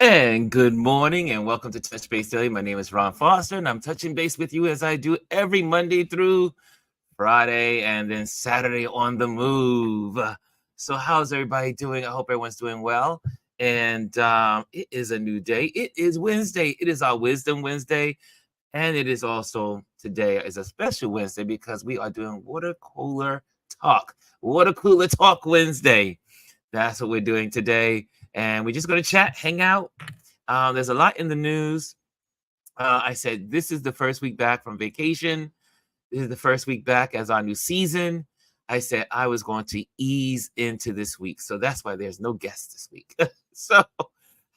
And good morning and welcome to Touch Base Daily. My name is Ron Foster and I'm touching base with you as I do every Monday through Friday and then Saturday on the move. So, how's everybody doing? I hope everyone's doing well. And it is a new day. It is Wednesday. It is our Wisdom Wednesday. And it is also today is a special Wednesday because we are doing Water Cooler Talk. Water Cooler Talk Wednesday. That's what we're doing today. And we're just going to chat, hang out. There's a lot in the news. I said, this is the first week back from vacation. This is the first week back as our new season. I said I was going to ease into this week. So that's why there's no guests this week. So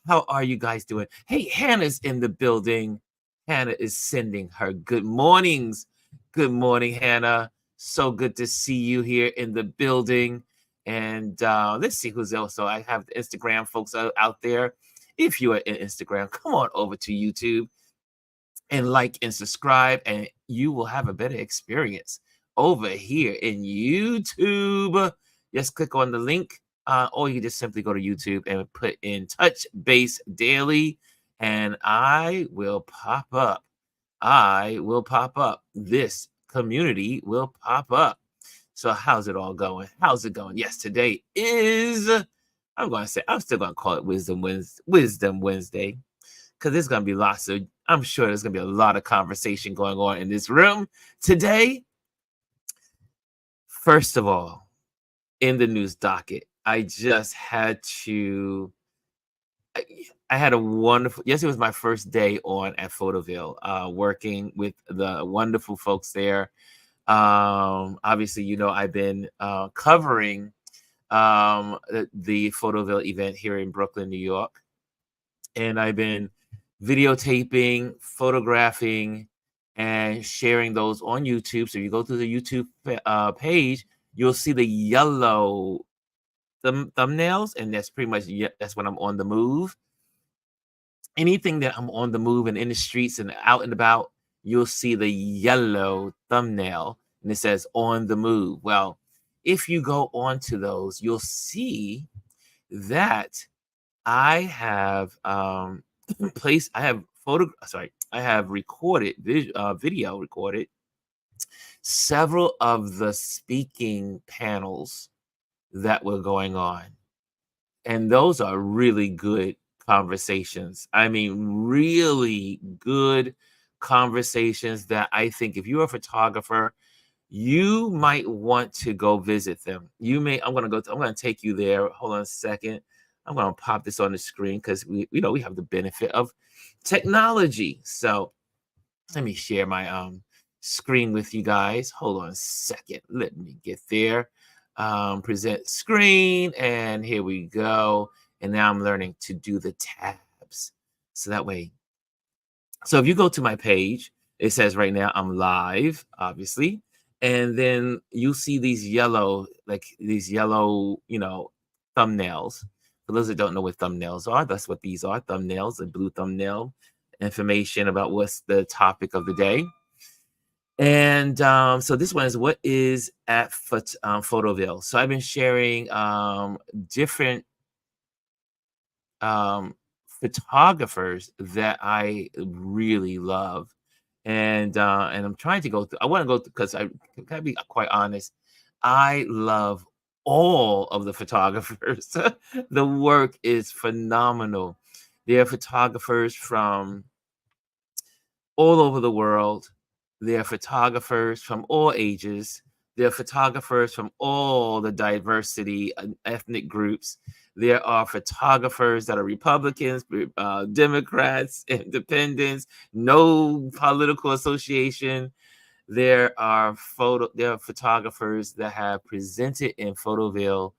how are you guys doing? Hey, Hannah's in the building. Hannah is sending her good mornings. Good morning, Hannah. So good to see you here in the building. And let's see who's else. So I have the Instagram folks out there. If you are in Instagram, come on over to YouTube and like and subscribe, and you will have a better experience over here in YouTube. Just click on the link, or you can just simply go to YouTube and put in Touch Base Daily, and I will pop up. I will pop up. This community will pop up. So how's it all going? How's it going? Yes, today is, I'm still going to call it Wisdom Wednesday, because there's going to be I'm sure there's going to be a lot of conversation going on in this room today. First of all, in the news docket, I just had to, I had a wonderful, yes, it was my first day on at Photoville, working with the wonderful folks there. Obviously, I've been covering the Photoville event here in Brooklyn, New York. And I've been videotaping, photographing, and sharing those on YouTube. So you go to the YouTube page, you'll see the yellow thumbnails, and that's pretty much, that's when I'm on the move. Anything that I'm on the move and in the streets and out and about, you'll see the yellow thumbnail, and it says on the move. Well, if you go onto those, you'll see that I have I have recorded video recorded several of the speaking panels that were going on, and those are really good conversations. I mean, really good conversations that I think if you're a photographer, you might want to go visit them. I'm going to take you there. Hold on a second. I'm going to pop this on the screen because we have the benefit of technology. So let me share my screen with you guys. Hold on a second. Let me get there. Present screen, and here we go. And now I'm learning to do the tabs. So that way. So if you go to my page, it says right now I'm live, obviously. And then you see these yellow, thumbnails. For those that don't know what thumbnails are, that's what these are, thumbnails, a blue thumbnail, information about what's the topic of the day. And so this one is what is at Photoville. So I've been sharing different photographers that I really love. And I'm trying to go through. I want to go through because I can be quite honest. I love all of the photographers. The work is phenomenal. There are photographers from all over the world. There are photographers from all ages. There are photographers from all the diversity and ethnic groups. There are photographers that are Republicans, Democrats, independents, no political association. There are photographers that have presented in Photoville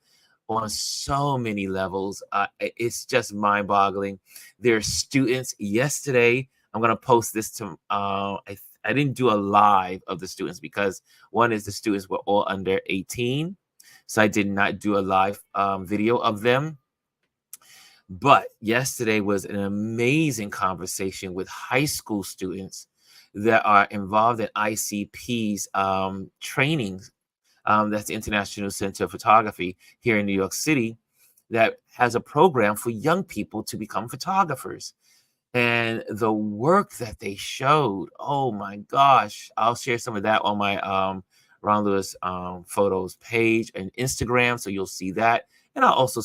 on so many levels. It's just mind-boggling. There are students. Yesterday, I'm going to post this to. I didn't do a live of the students because one is the students were all under 18, so I did not do a live video of them. But yesterday was an amazing conversation with high school students that are involved in ICP's trainings. That's the International Center of Photography here in New York City. that has a program for young people to become photographers. And the work that they showed, oh my gosh, I'll share some of that on my Ron Lewis photos page and Instagram, so you'll see that. And I'll also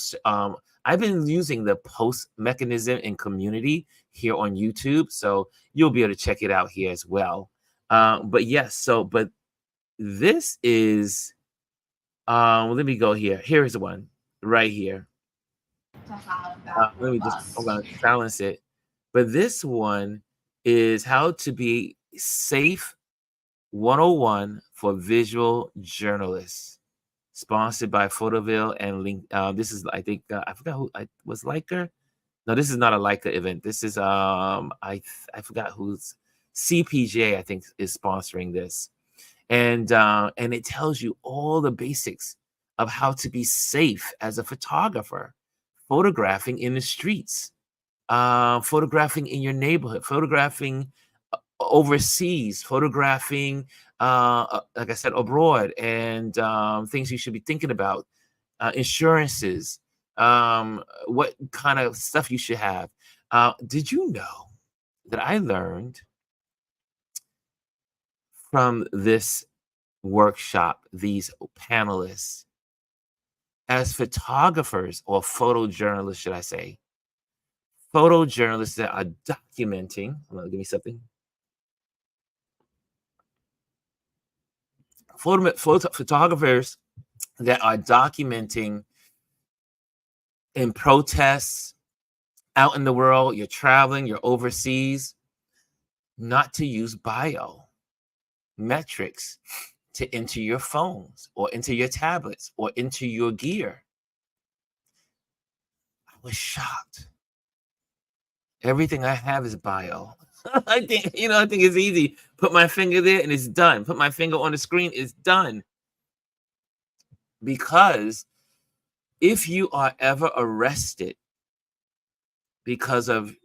I've been using the post mechanism in community here on YouTube, so you'll be able to check it out here as well. But yes, but this is let me go here. Here's the one right here. Let me just, I'm gonna silence it. But this one is how to be safe 101 for visual journalists, sponsored by Photoville and link. This is, I think, I forgot who I was, Leica. No, this is not a Leica event. This is I forgot who's, CPJ, I think, is sponsoring this, and it tells you all the basics of how to be safe as a photographer, photographing in the streets, photographing in your neighborhood, photographing overseas, photographing, like I said, abroad, and things you should be thinking about, insurances, what kind of stuff you should have. Did you know that I learned from this workshop, these panelists, as photographers, or photojournalists, should I say, photojournalists that are documenting, hold on, give me something. Photographers that are documenting in protests out in the world, you're traveling, you're overseas, not to use biometrics to enter your phones or into your tablets or into your gear. I was shocked. Everything I have is bio. I think it's easy. Put my finger there and it's done. Put my finger on the screen, it's done. Because if you are ever arrested because of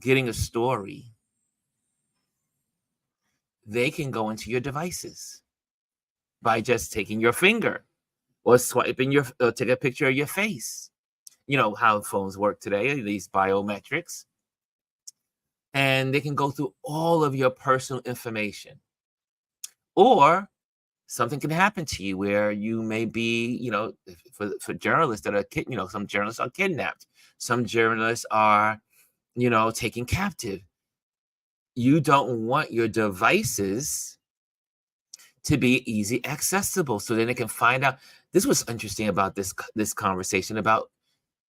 getting a story, they can go into your devices by just taking your finger or swiping take a picture of your face. You know how phones work today, these biometrics. And they can go through all of your personal information. Or something can happen to you where you may be, for journalists that are, some journalists are kidnapped. Some journalists are, taken captive. You don't want your devices to be easy accessible, so then they can find out. This was interesting about this conversation about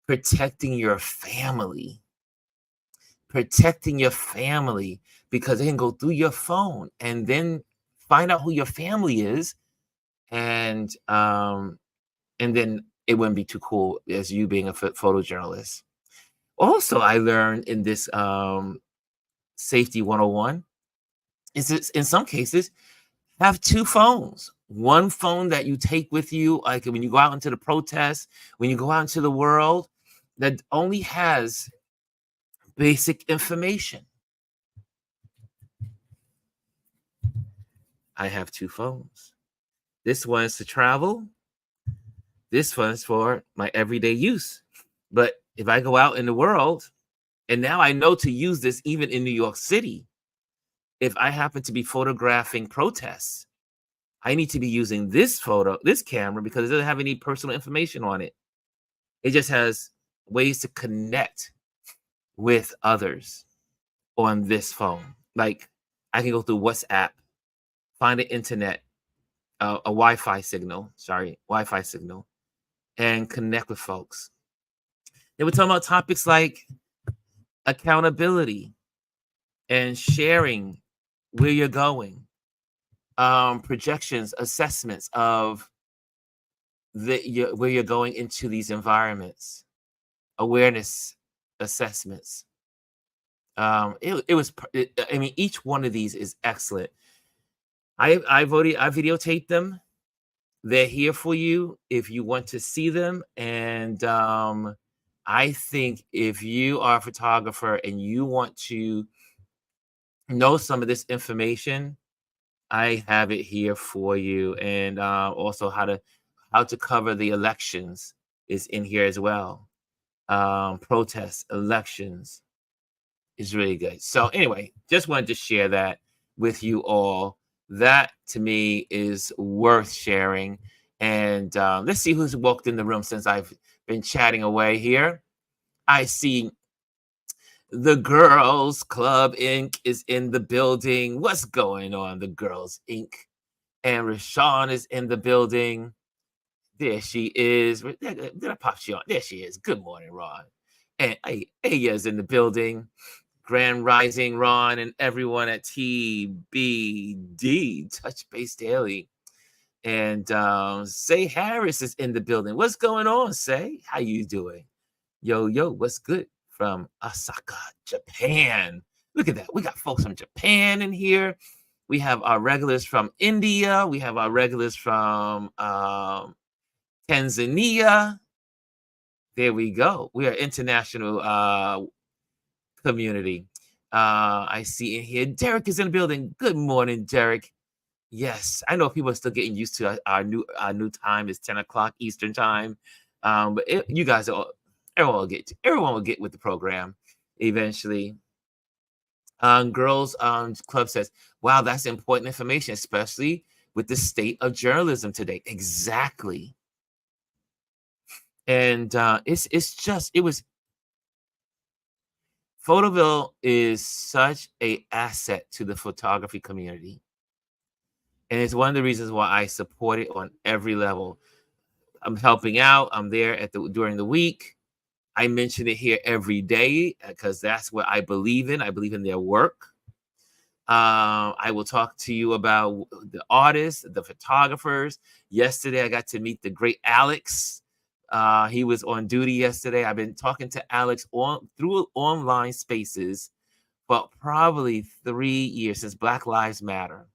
protecting your family. Protecting your family, because they can go through your phone and then find out who your family is, and then it wouldn't be too cool as you being a photojournalist. Also, I learned in this safety 101 is that in some cases have two phones. One phone that you take with you, like when you go out into the protests, when you go out into the world, that only has basic information. I have two phones. This one is to travel. This one is for my everyday use. But if I go out in the world, and now I know to use this even in New York City, if I happen to be photographing protests, I need to be using this camera, because it doesn't have any personal information on it. It just has ways to connect with others on this phone. Like I can go through WhatsApp, find an internet, a Wi-Fi signal, and connect with folks. They were talking about topics like accountability and sharing where you're going, projections, assessments of where you're going into these environments, awareness assessments. I mean, each one of these is excellent. I videotaped them. They're here for you if you want to see them. And I think if you are a photographer and you want to know some of this information, I have it here for you. And also how to cover the elections is in here as well. Protests, elections is really good. So anyway, just wanted to share that with you all. That to me is worth sharing. And let's see who's walked in the room since I've been chatting away here. I see the Girls Club Inc. is in the building. What's going on, the Girls Inc.? And Rashawn is in the building. There she is. Did I pop she on? There she is. Good morning, Ron. And Aya is in the building. Grand Rising, Ron, and everyone at TBD, Touch Base Daily. And Say Harris is in the building. What's going on, Say? How you doing? Yo, what's good from Osaka, Japan? Look at that. We got folks from Japan in here. We have our regulars from India. We have our regulars from Tanzania. There we go. We are international community. I see in here, Derek is in the building. Good morning, Derek. Yes, I know people are still getting used to our new time is 10 o'clock Eastern time. But you guys are everyone will get with the program eventually. Girls Club says, wow, that's important information, especially with the state of journalism today. Exactly. And Photoville is such a asset to the photography community. And it's one of the reasons why I support it on every level. I'm helping out. I'm there during the week. I mention it here every day because that's what I believe in. I believe in their work. I will talk to you about the artists, the photographers. Yesterday, I got to meet the great Alex. He was on duty yesterday. I've been talking to Alex through online spaces for probably 3 years, since Black Lives Matter.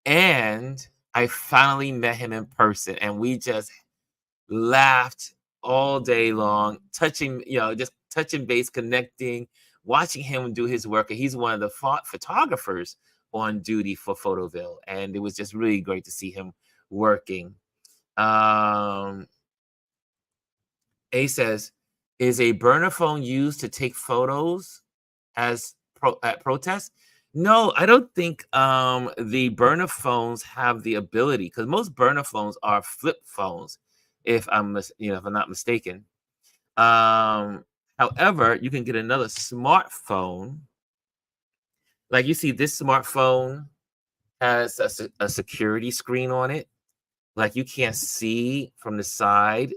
And I finally met him in person, and we just laughed all day long, just touching base, connecting, watching him do his work. And he's one of the photographers on duty for Photoville. And it was just really great to see him working. A says, is a burner phone used to take photos at protests? No, I don't think the burner phones have the ability, because most burner phones are flip phones, if I'm not mistaken. However, you can get another smartphone. Like you see, this smartphone has a security screen on it. Like you can't see from the side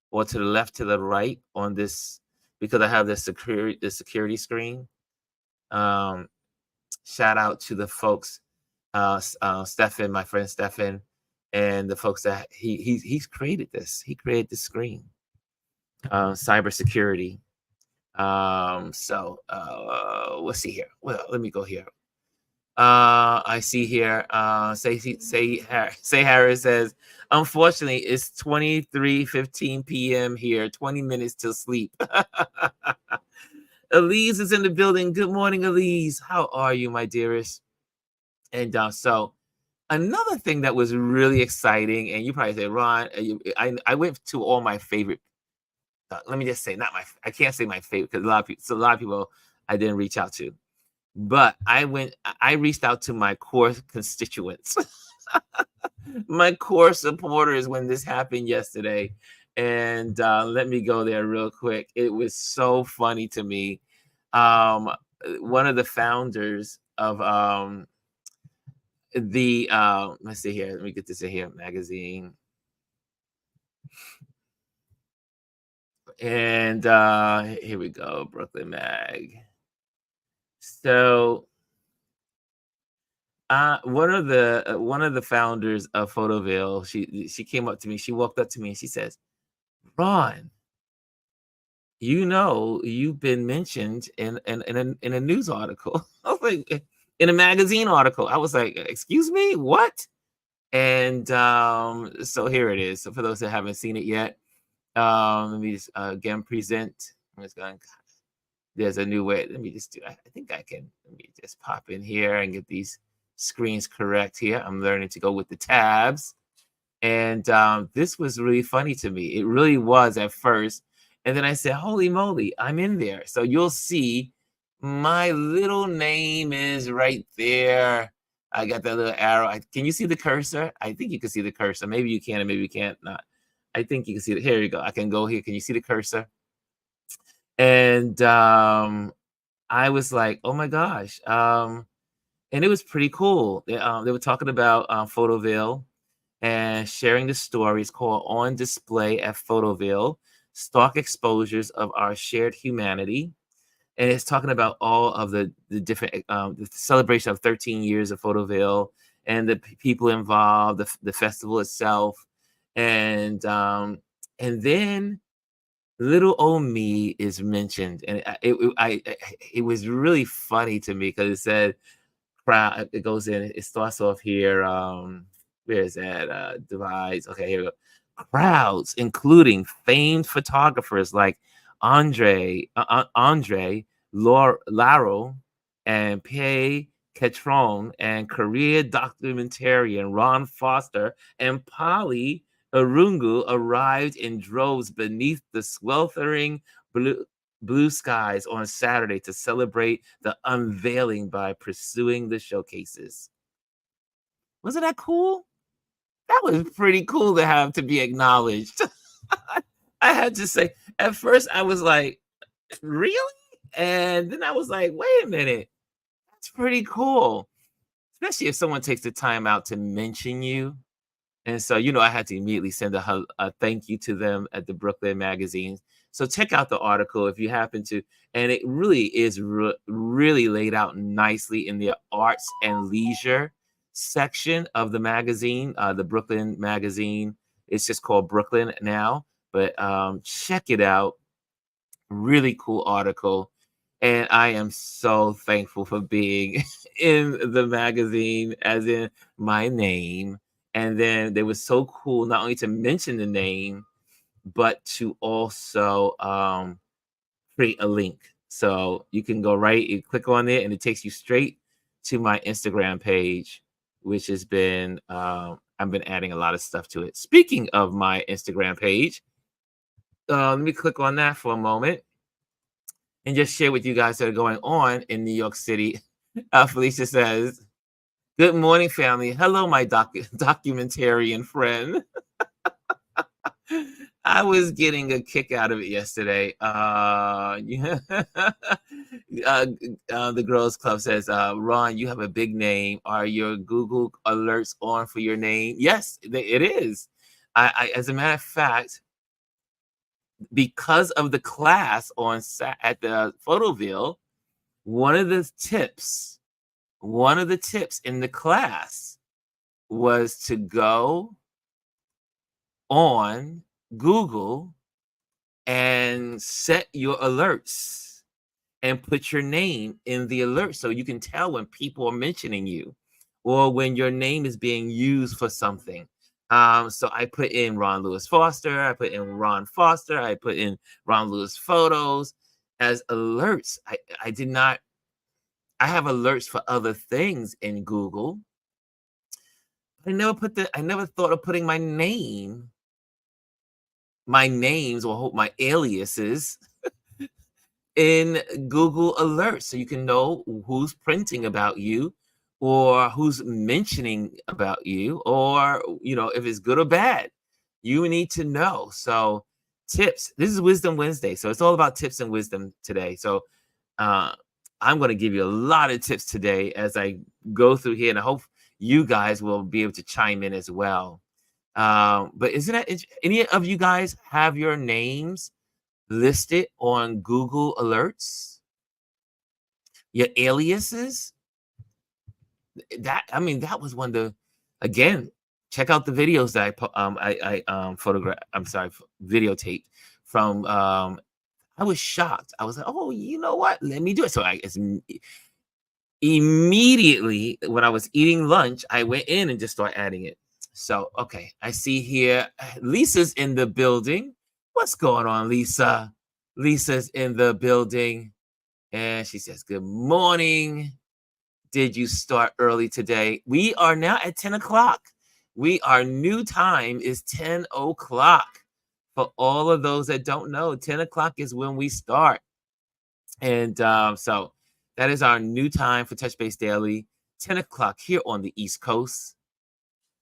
or to the left, to the right on this, because I have the security screen. Shout out to the folks, Stefan, my friend Stefan, and the folks that he's created this. He created this screen, cybersecurity. Let's see here. Well, let me go here. I see here. Say Harris says, unfortunately, it's 23:15 p.m. here. 20 minutes till sleep. Elise is in the building. Good morning, Elise. How are you, my dearest? And so another thing that was really exciting, and you probably say, Ron, I went to all my favorite. Let me just say, I can't say my favorite, because a lot of people I didn't reach out to. But I reached out to my core constituents, my core supporters when this happened yesterday. And let me go there real quick. It was so funny to me. One of the founders of let's see here. Let me get this in here, magazine. And here we go, Brooklyn Mag. So one of the founders of Photoville, she came up to me. She walked up to me and she says, Ron, you've been mentioned in a news article. I was like, in a magazine article. I was like, excuse me, what? And so here it is. So for those that haven't seen it yet, let me just again present. I'm just going. There's a new way. Let me just do. I think I can. Let me just pop in here and get these screens correct here. I'm learning to go with the tabs. And this was really funny to me. It really was at first. And then I said, holy moly, I'm in there. So you'll see my little name is right there. I got that little arrow. Can you see the cursor? I think you can see the cursor. Maybe you can, and maybe you can't. Not. I think you can see it. Here you go. I can go here. Can you see the cursor? And I was like, oh my gosh. And it was pretty cool. They were talking about Photoville and sharing the stories called On Display at Photoville, Stock Exposures of Our Shared Humanity. And it's talking about all of the different, the celebration of 13 years of Photoville and the people involved, the festival itself. And then little old me is mentioned. And it was really funny to me because it said, crowd. It goes in. It starts off here. Where is that? Divides. Okay, here we go. Crowds, including famed photographers like Andre Laro and Pei Ketron, and career documentarian Ron Foster and Polly Arungu arrived in droves beneath the sweltering blue skies on Saturday to celebrate the unveiling by pursuing the showcases. Wasn't that cool? That was pretty cool to have to be acknowledged. I had to say, at first I was like, really? And then I was like, wait a minute, that's pretty cool. Especially if someone takes the time out to mention you. And so, I had to immediately send a thank you to them at the Brooklyn Magazine. So check out the article if you happen to. And it really is really laid out nicely in the arts and leisure section of the magazine, the Brooklyn Magazine. It's just called Brooklyn now, but check it out. Really cool article. And I am so thankful for being in the magazine, as in my name. And then they were so cool not only to mention the name, but to also create a link. So you can go you click on it, and it takes you straight to my Instagram page, which has been, I've been adding a lot of stuff to it. Speaking of my Instagram page, let me click on that for a moment and just share with you guys that are going on in New York City. Felicia says, good morning, family. Hello, my documentarian friend. I was getting a kick out of it yesterday. The Girls Club says, Ron, you have a big name. Are your Google alerts on for your name? Yes, it is. As a matter of fact, because of the class at the Photoville, one of the tips in the class was to go on Google and set your alerts and put your name in the alert so you can tell when people are mentioning you or when your name is being used for something. So I put in Ron Lewis Foster, I put in Ron Foster, I put in Ron Lewis photos as alerts. I have alerts for other things in Google. I never thought of putting my names or my aliases in Google Alerts so you can know who's printing about you or who's mentioning about you, or if it's good or bad. You need to know. So tips. This is Wisdom Wednesday, so it's all about tips and wisdom today. So I'm going to give you a lot of tips today as I go through here, and I hope you guys will be able to chime in as well. But any of you guys have your names listed on Google Alerts? Your aliases? That was one of the, again, check out the videos that I videotaped from. I was shocked. I was like, oh, you know what? Let me do it. So immediately when I was eating lunch, I went in and just started adding it. So, okay, I see here Lisa's in the building. What's going on, Lisa? Lisa's in the building, and she says, good morning. Did you start early today? We are now at 10 o'clock. our new time is 10 o'clock. For all of those that don't know, 10 o'clock is when we start. And so that is our new time for Touch Base Daily, 10 o'clock here on the East Coast.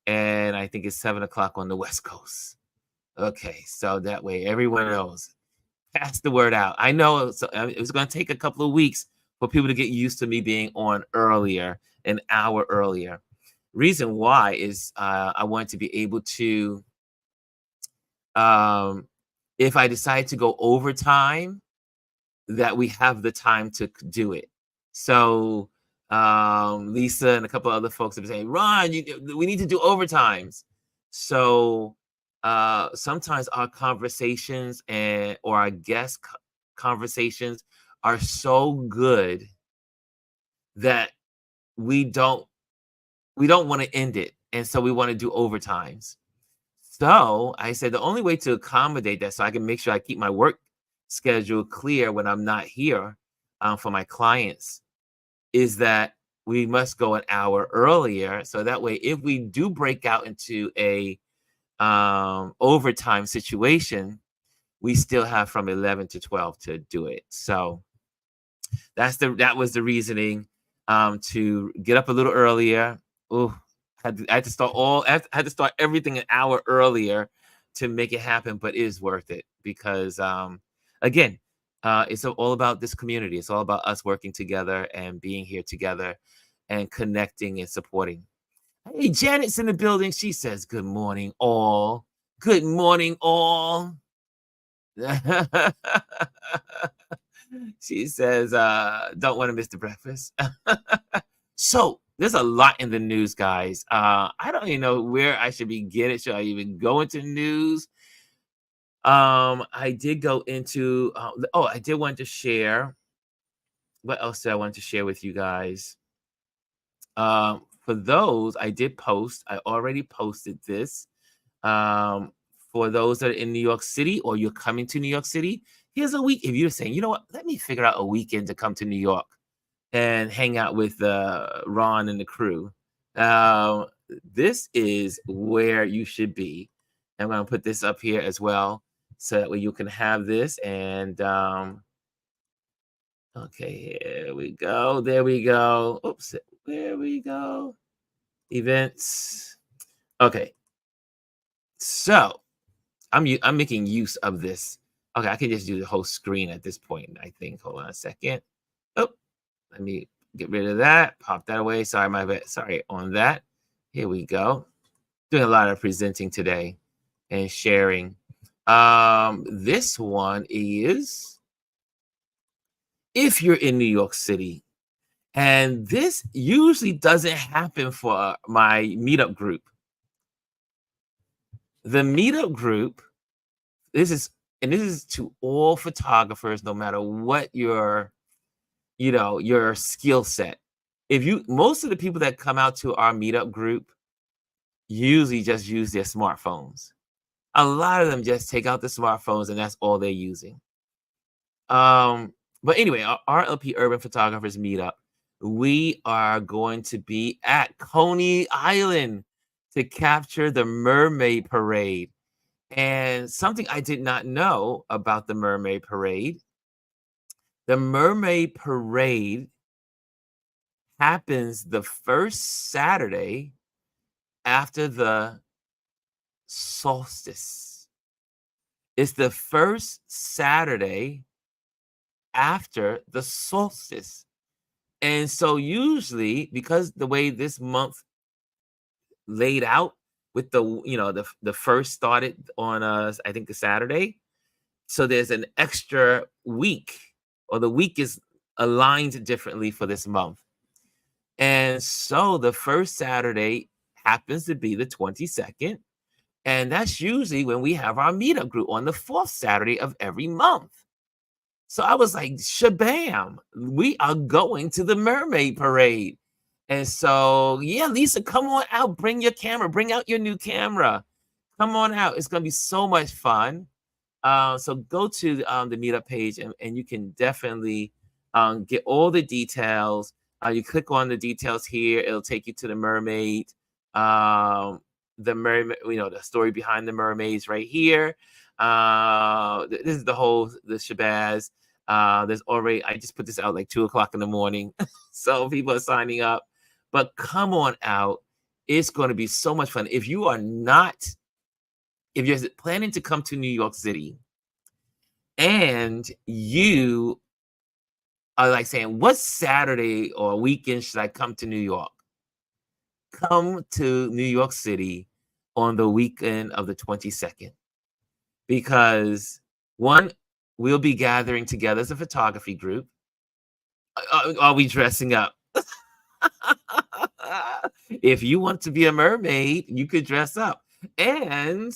And I think it's 7 o'clock on the West Coast. Okay, so that way everyone knows. Pass the word out. I know it was going to take a couple of weeks for people to get used to me being on earlier, an hour earlier. Reason why is I want to be able to, if I decide to go overtime, that we have the time to do it. So Lisa and a couple other folks have been saying, Ron, we need to do overtimes. So sometimes our conversations or our guest conversations are so good that we don't want to end it, and so we want to do overtimes. So I said the only way to accommodate that, so I can make sure I keep my work schedule clear when I'm not here for my clients, is that we must go an hour earlier. So that way, if we do break out into a overtime situation, we still have from 11 to 12 to do it. So that was the reasoning to get up a little earlier. Oh, I had to start everything an hour earlier to make it happen, but it is worth it because again, it's all about this community. It's all about us working together and being here together and connecting and supporting. Hey, Janet's in the building. She says, good morning, all. Good morning, all. She says, don't want to miss the breakfast. So there's a lot in the news, guys. I don't even know where I should begin it. Should I even go into news? I did go into, I did want to share. What else did I want to share with you guys? For those, I did post. I already posted this. For those that are in New York City or you're coming to New York City, here's a week. If you're saying, you know what, let me figure out a weekend to come to New York and hang out with Ron and the crew. This is where you should be. I'm going to put this up here as well so that way you can have this. And okay, here we go. There we go. Oops, there we go. Events. Okay. So I'm making use of this. Okay, I can just do the whole screen at this point, I think. Hold on a second. Oh, let me get rid of that. Pop that away. Sorry, my bad. Sorry on that. Here we go. Doing a lot of presenting today and sharing. This one is if you're in New York City, and this usually doesn't happen for my meetup group. The meetup group, this is to all photographers, no matter what your skill set. Most of the people that come out to our meetup group usually just use their smartphones. A lot of them just take out the smartphones and that's all they're using. But anyway, our RLP Urban Photographers Meetup, we are going to be at Coney Island to capture the Mermaid Parade. And something I did not know about the Mermaid Parade. The Mermaid Parade happens the first Saturday after the solstice. It's the first Saturday after the solstice. And so usually, because the way this month laid out with the first started on I think the Saturday. So there's an extra week, or the week is aligned differently for this month. And so the first Saturday happens to be the 22nd. And that's usually when we have our meetup group on the fourth Saturday of every month. So I was like, shabam, we are going to the Mermaid Parade. And so, yeah, Lisa, come on out. Bring your camera. Bring out your new camera. Come on out. It's going to be so much fun. So go to the meetup page and you can definitely get all the details. You click on the details here. It'll take you to the Mermaid the mermaid, the story behind the mermaids right here. This is the shabazz. There's already, I just put this out like 2 o'clock in the morning. So people are signing up. But come on out. It's going to be so much fun. If you're planning to come to New York City and you are like saying, what Saturday or weekend should I come to New York? Come to New York City on the weekend of the 22nd, because one, we'll be gathering together as a photography group. Are we dressing up? If you want to be a mermaid, you could dress up. And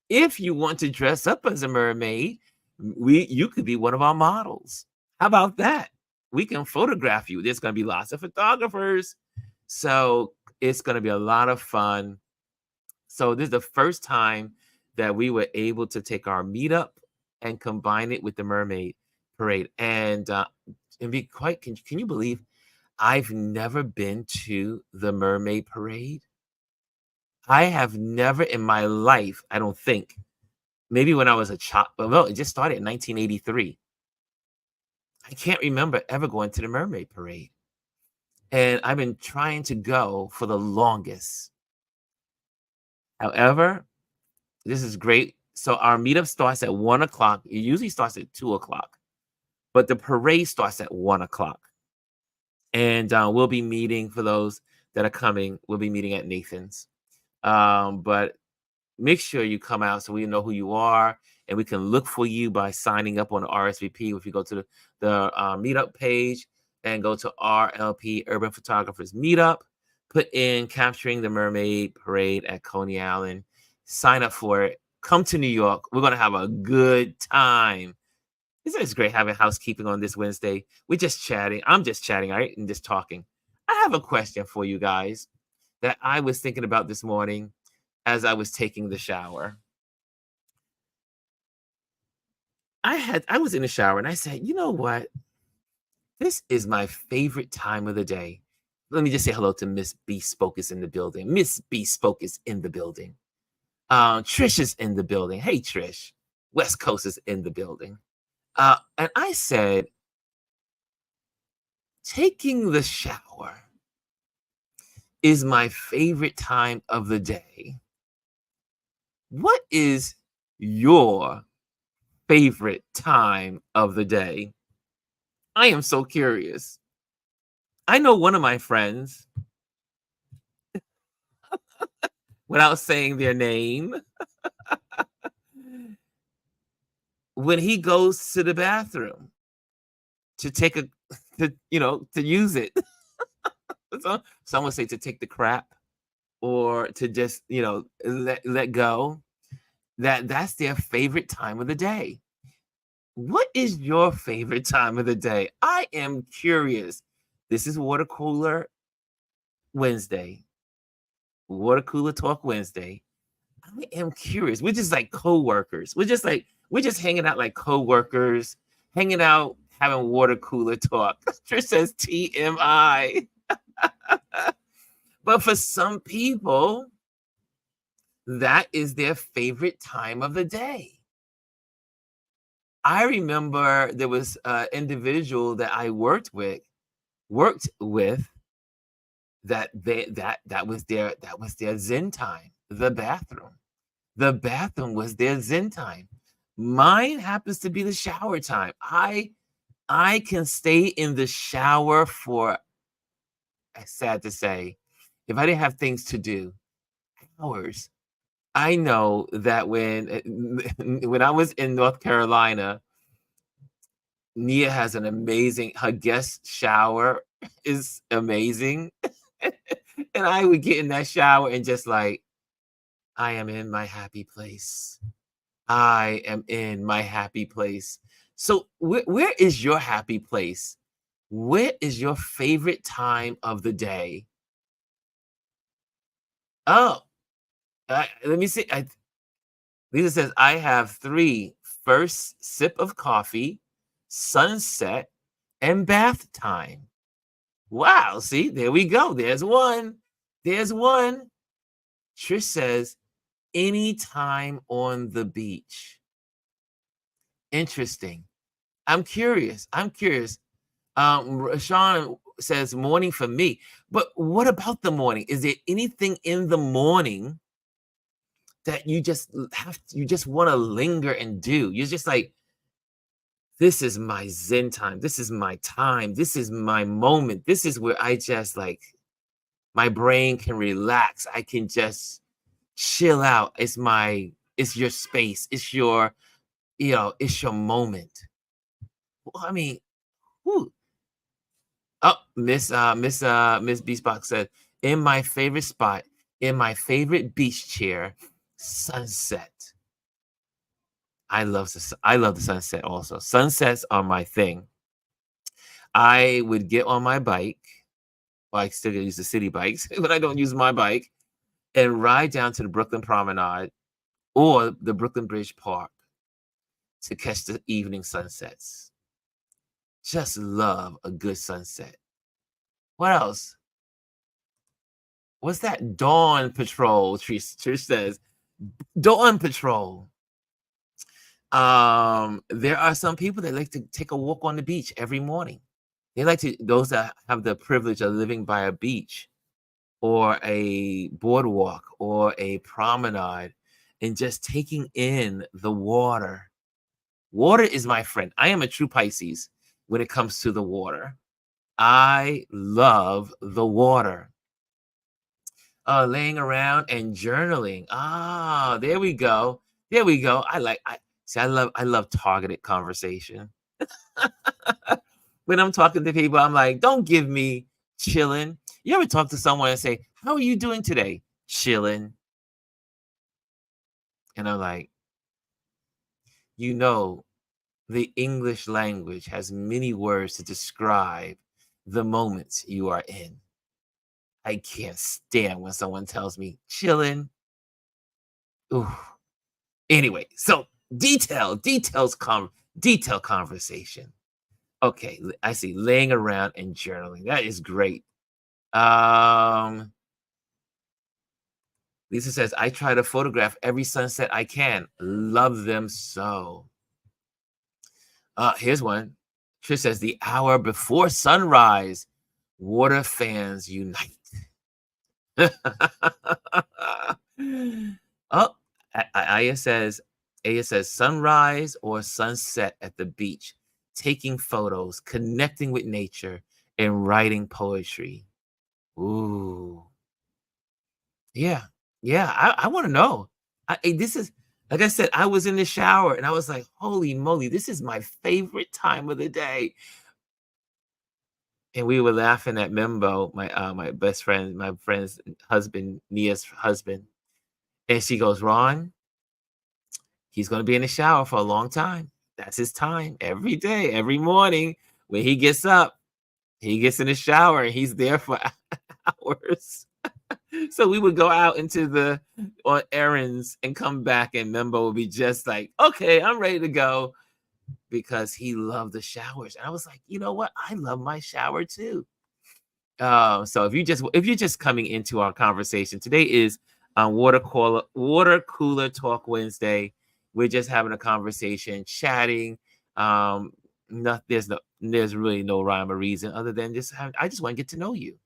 if you want to dress up as a mermaid, you could be one of our models. How about that? We can photograph you. There's going to be lots of photographers. So it's going to be a lot of fun. So this is the first time that we were able to take our meetup and combine it with the mermaid parade. And be quite, can you believe I've never been to the mermaid parade? I have never in my life, I don't think, maybe when I was a child, well, it just started in 1983. I can't remember ever going to the mermaid parade. And I've been trying to go for the longest. However, this is great. So our meetup starts at 1 o'clock. It usually starts at 2 o'clock, but the parade starts at 1 o'clock. And we'll be meeting, for those that are coming, we'll be meeting at Nathan's. But make sure you come out so we know who you are, and we can look for you by signing up on the RSVP. If you go to the meetup page and go to RLP Urban Photographers Meetup, put in Capturing the Mermaid Parade at Coney Island, sign up for it. Come to New York. We're going to have a good time. It's great having housekeeping on this Wednesday. We're just chatting. I'm just chatting, right? And just talking. I have a question for you guys that I was thinking about this morning as I was taking the shower. I was in the shower and I said, you know what? This is my favorite time of the day. Let me just say hello to Miss Bespoke is in the building. Miss Bespoke is in the building. Trish is in the building. Hey, Trish. West Coast is in the building. And I said, taking the shower is my favorite time of the day. What is your favorite time of the day? I am so curious. I know one of my friends, without saying their name, when he goes to the bathroom to take to use it. Some would say to take the crap, or to just, let go. That's their favorite time of the day. What is your favorite time of the day? I am curious. This is Water Cooler Wednesday. Water Cooler Talk Wednesday. I am curious. We're just like co-workers. We're just hanging out like co-workers, hanging out, having water cooler talk. Trish says TMI. But for some people, that is their favorite time of the day. I remember there was an individual that I worked with that was their zen time. The bathroom was their zen time. Mine happens to be the shower time. I can stay in the shower for, sad to say, if I didn't have things to do, hours. I know that when I was in North Carolina, Nia has her guest shower is amazing. And I would get in that shower and just like, I am in my happy place. I am in my happy place. So where is your happy place? Where is your favorite time of the day? Oh, let me see. Lisa says, I have 3: first sip of coffee, sunset, and bath time. Wow. See, there we go. There's one. Trish says, anytime on the beach. Interesting. I'm curious. I'm curious. Sean says morning for me. But what about the morning? Is there anything in the morning that you just want to linger and do? You're just like, this is my zen time. This is my time. This is my moment. This is where I just like my brain can relax. I can just chill out. It's your space. It's your, it's your moment. Well, I mean, whew. Oh, Miss Beastbox said, in my favorite spot, in my favorite beach chair, sunset. I love the sunset also. Sunsets are my thing. I would get on my bike. Well, I still use the city bikes, but I don't use my bike, and ride down to the Brooklyn Promenade or the Brooklyn Bridge Park to catch the evening sunsets. Just love a good sunset. What else? What's that? Dawn Patrol, Trish says. Dawn Patrol. There are some people that like to take a walk on the beach every morning. They like to, those that have the privilege of living by a beach or a boardwalk or a promenade and just taking in the water. Water is my friend. I am a true Pisces when it comes to the water. I love the water. Laying around and journaling. Ah, there we go. There we go. I love targeted conversation. When I'm talking to people, I'm like, don't give me chilling. You ever talk to someone and say, how are you doing today? Chilling. And I'm like, the English language has many words to describe the moments you are in. I can't stand when someone tells me chilling. Ooh. Anyway, so detailed conversation. Okay, I see laying around and journaling. That is great. Lisa says, I try to photograph every sunset I can. Love them so. Here's one. Trish says, the hour before sunrise, water fans unite. Oh, Aya says, sunrise or sunset at the beach, taking photos, connecting with nature, and writing poetry. Ooh. Yeah. Yeah. I want to know. This is, like I said, I was in the shower and I was like, holy moly, this is my favorite time of the day. And we were laughing at Membo, my best friend, my friend's husband, Nia's husband. And she goes, Ron, he's going to be in the shower for a long time. That's his time every day, every morning. When he gets up, he gets in the shower and he's there for hours. So we would go out on errands and come back, and Membo would be just like, okay, I'm ready to go, because he loved the showers. And I was like, you know what? I love my shower too. So if you're just coming into our conversation, today is water cooler talk Wednesday. We're just having a conversation, chatting. There's really no rhyme or reason other than I just want to get to know you.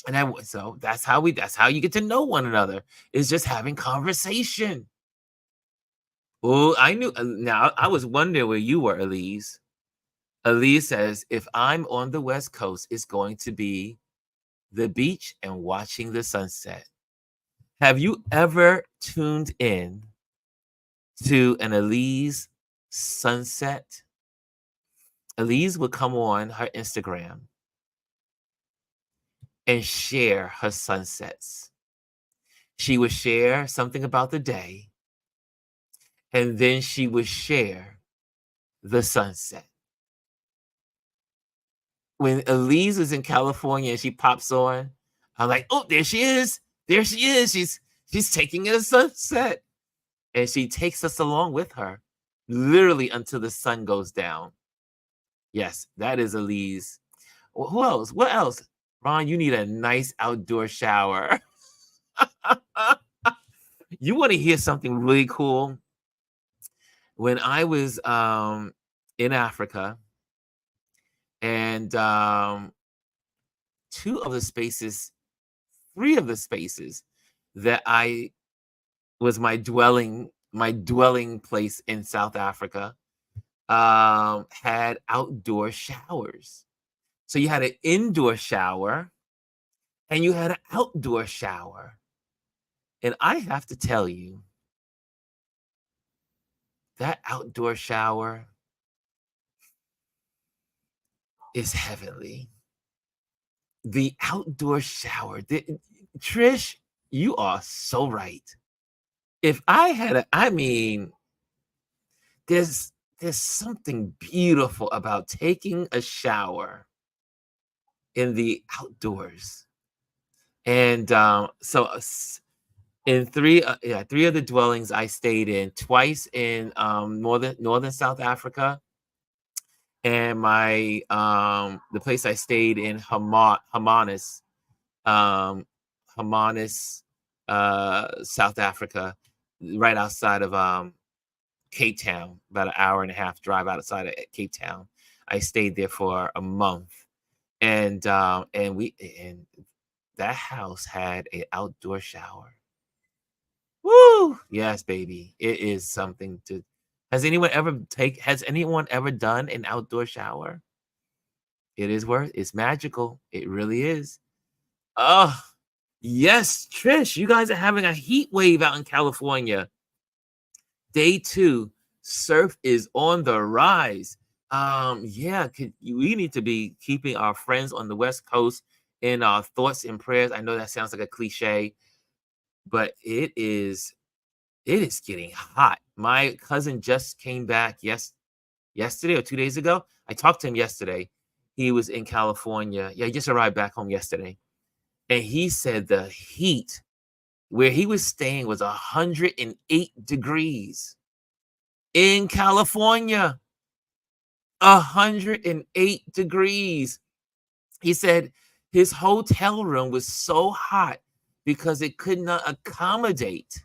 And so that's how you get to know one another, is just having conversation. Oh, I knew. Now I was wondering where you were, Elise. Elise says, if I'm on the West Coast, it's going to be the beach and watching the sunset. Have you ever tuned in to an Elise sunset? Elise would come on her Instagram and share her sunsets. She would share something about the day, and then she would share the sunset. When Elise is in California and she pops on, I'm like, oh, there she is. There she is. She's taking in a sunset. And she takes us along with her, literally until the sun goes down. Yes, that is Elise. Who else? What else? Ron, you need a nice outdoor shower. You want to hear something really cool? When I was in Africa, and two of the spaces, three of the spaces that I was my dwelling place in South Africa, had outdoor showers. So you had an indoor shower and you had an outdoor shower. And I have to tell you, that outdoor shower is heavenly. The outdoor shower. Trish, you are so right. If I had I mean, there's something beautiful about taking a shower in the outdoors. And in three of the dwellings I stayed in, twice in northern South Africa, and the place I stayed in um, Hermanus, South Africa, right outside of Cape Town, about an hour and a half drive outside of Cape Town. I stayed there for a month, and that house had an outdoor shower. Woo! Yes, baby. It is something to. Has anyone ever done an outdoor shower? It's magical. It really is. Oh, yes, Trish, you guys are having a heat wave out in California. Day 2, surf is on the rise. Yeah, we need to be keeping our friends on the West Coast in our thoughts and prayers. I know that sounds like a cliche, but it is getting hot. My cousin just came back yesterday or 2 days ago. I talked to him yesterday. He was in California. Yeah, he just arrived back home yesterday. And he said the heat where he was staying was 108 degrees in California. 108 degrees. He said his hotel room was so hot because it could not accommodate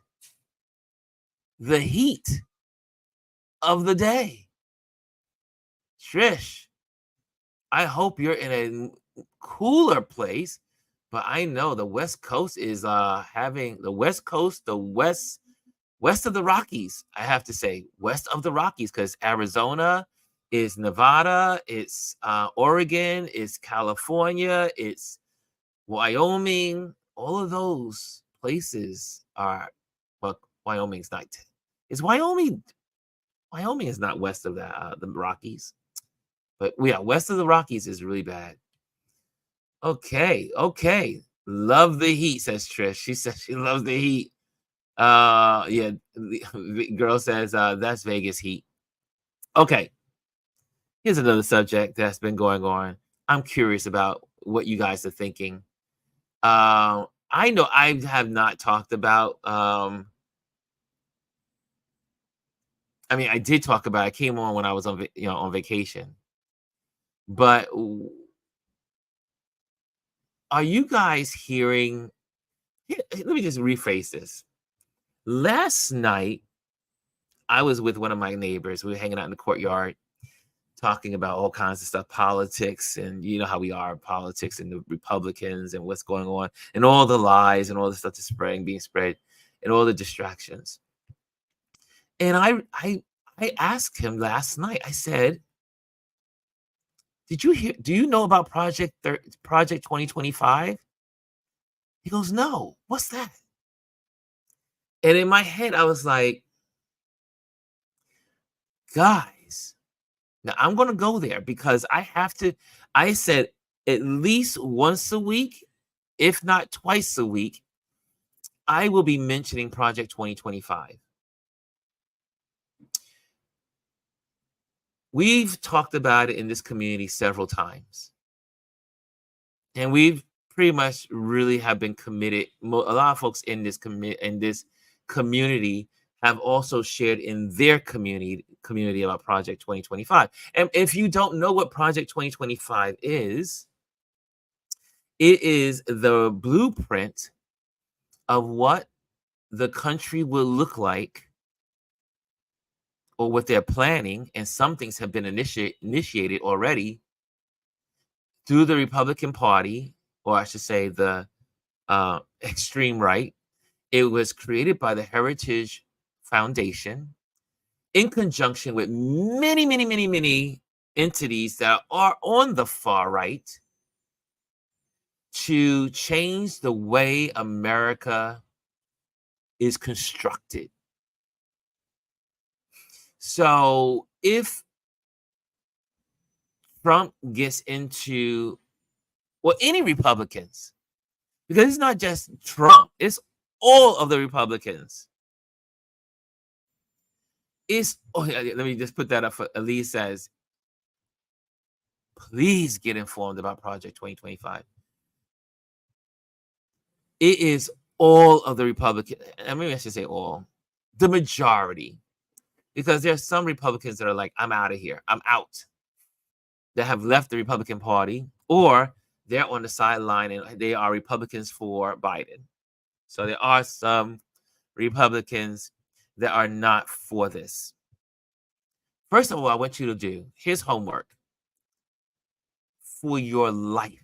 the heat of the day. Trish, I hope you're in a cooler place, but I know the West Coast is having the West Coast, the west of the Rockies, I have to say, west of the Rockies, because Arizona is Nevada, it's Oregon, it's California, it's Wyoming. All of those places are, well, Wyoming's not. Is Wyoming? Wyoming is not west of the Rockies, but yeah, west of the Rockies is really bad. Okay, okay. Love the heat, says Trish. She says she loves the heat. Yeah, the girl says that's Vegas heat. Okay, here's another subject that's been going on. I'm curious about what you guys are thinking. I know I have not talked about. I mean, I did talk about. I came on when I was on vacation. But are you guys hearing? Let me just rephrase this. Last night, I was with one of my neighbors. We were hanging out in the courtyard, talking about all kinds of stuff, politics, and you know how we are, politics and the Republicans and what's going on, and all the lies and all the stuff that's being spread, and all the distractions. And I asked him last night. I said, "Did you hear? Do you know about Project 2025?" He goes, "No. What's that?" And in my head, I was like, "Guys, now I'm going to go there because I have to." I said at least once a week, if not twice a week, I will be mentioning Project 2025. We've talked about it in this community several times, and we've pretty much really have been committed. A lot of folks in this community have also shared in their community about Project 2025. And if you don't know what Project 2025 is, it is the blueprint of what the country will look like or what they're planning, and some things have been initiated already through the Republican Party, or I should say the extreme right. It was created by the Heritage Foundation in conjunction with many, many, many, many entities that are on the far right to change the way America is constructed. So if Trump gets into, well, any Republicans, because it's not just Trump, it's all of the Republicans. Oh, yeah, let me just put that up for Elise says, please get informed about Project 2025. It is all of the Republicans. I mean, I should say all, the majority, because there's some Republicans that are like, I'm out of here. I'm out. That have left the Republican Party, or they're on the sideline and they are Republicans for Biden. So there are some Republicans that are not for this. First of all, I want you to do, here's homework for your life.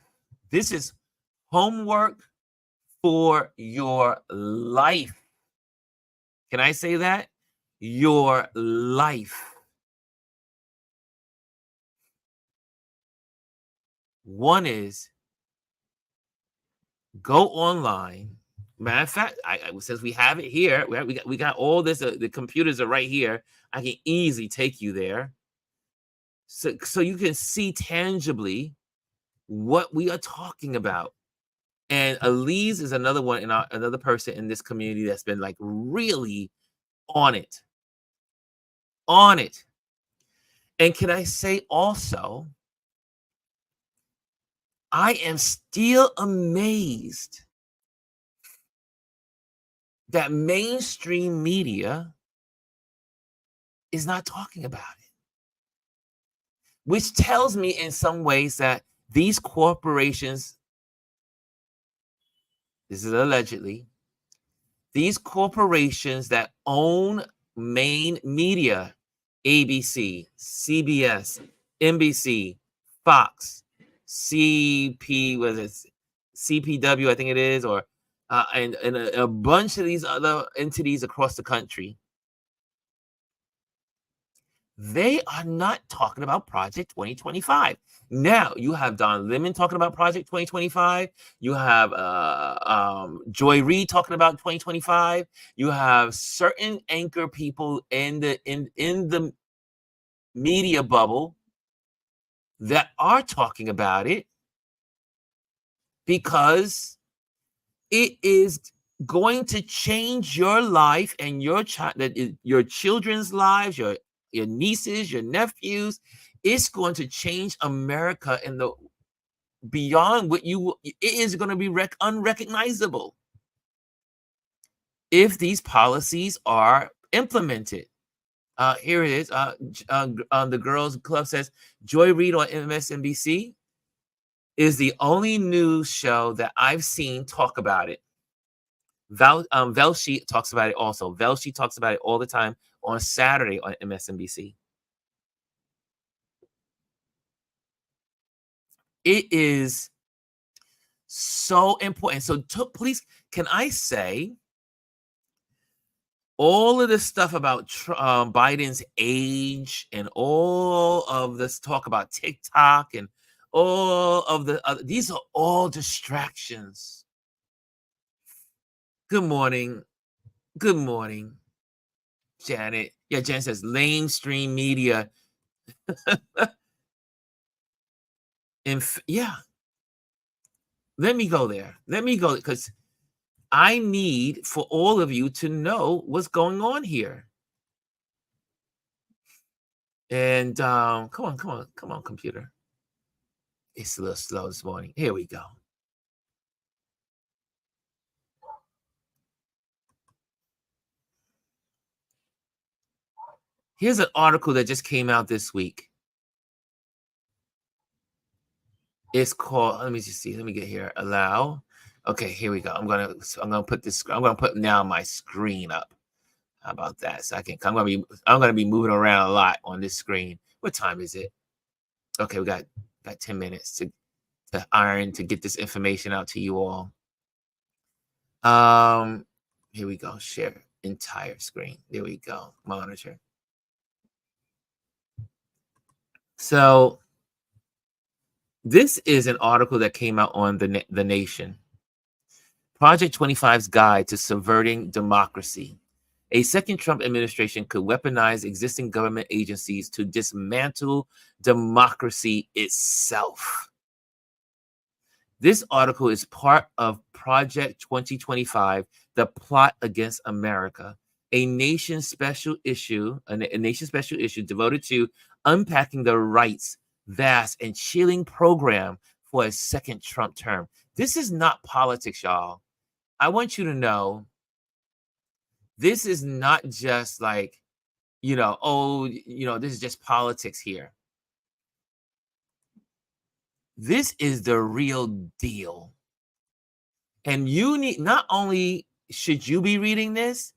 This is homework for your life. Can I say that? Your life. One is go online. Matter of fact, since we have it here, we got all this. The computers are right here. I can easily take you there, so you can see tangibly what we are talking about. And Elise is another one, another person in this community that's been like really on it. And can I say also, I am still amazed that mainstream media is not talking about it, which tells me in some ways that these corporations, this is allegedly, these corporations that own main media, ABC, CBS, NBC, Fox, CPW, I think it is, or and a bunch of these other entities across the country, they are not talking about Project 2025. Now, you have Don Lemon talking about Project 2025. You have Joy Reid talking about 2025. You have certain anchor people in the media bubble that are talking about it, because it is going to change your life and your children's lives, your nieces, your nephews. It's going to change America in the beyond what it is going to be unrecognizable if these policies are implemented. Here it is. The Girls Club says Joy Reid on MSNBC is the only news show that I've seen talk about it. Velshi talks about it also. Velshi talks about it all the time on Saturday on MSNBC. It is so important. So please, can I say all of this stuff about Biden's age and all of this talk about TikTok and all of these are all distractions. Good morning, Janet. Yeah, Janet says mainstream media. Yeah, let me go there. Because I need for all of you to know what's going on here. And come on, computer. It's a little slow this morning. Here we go. Here's an article that just came out this week. It's called, let me just see. Let me get here. Allow. Okay, here we go. I'm gonna put this. I'm gonna put now my screen up. How about that? So I'm gonna be moving around a lot on this screen. What time is it? Okay, we got 10 minutes to iron to get this information out to you all. Um, Here we go. Share entire screen. There we go. Monitor. So this is an article that came out on the Nation. Project 25's Guide to Subverting Democracy. A second Trump administration could weaponize existing government agencies to dismantle democracy itself. This article is part of Project 2025, The Plot Against America, a nation special issue devoted to unpacking the right's vast and chilling program for a second Trump term. This is not politics, y'all. I want you to know this is not just like, this is just politics here. This is the real deal. And not only should you be reading this,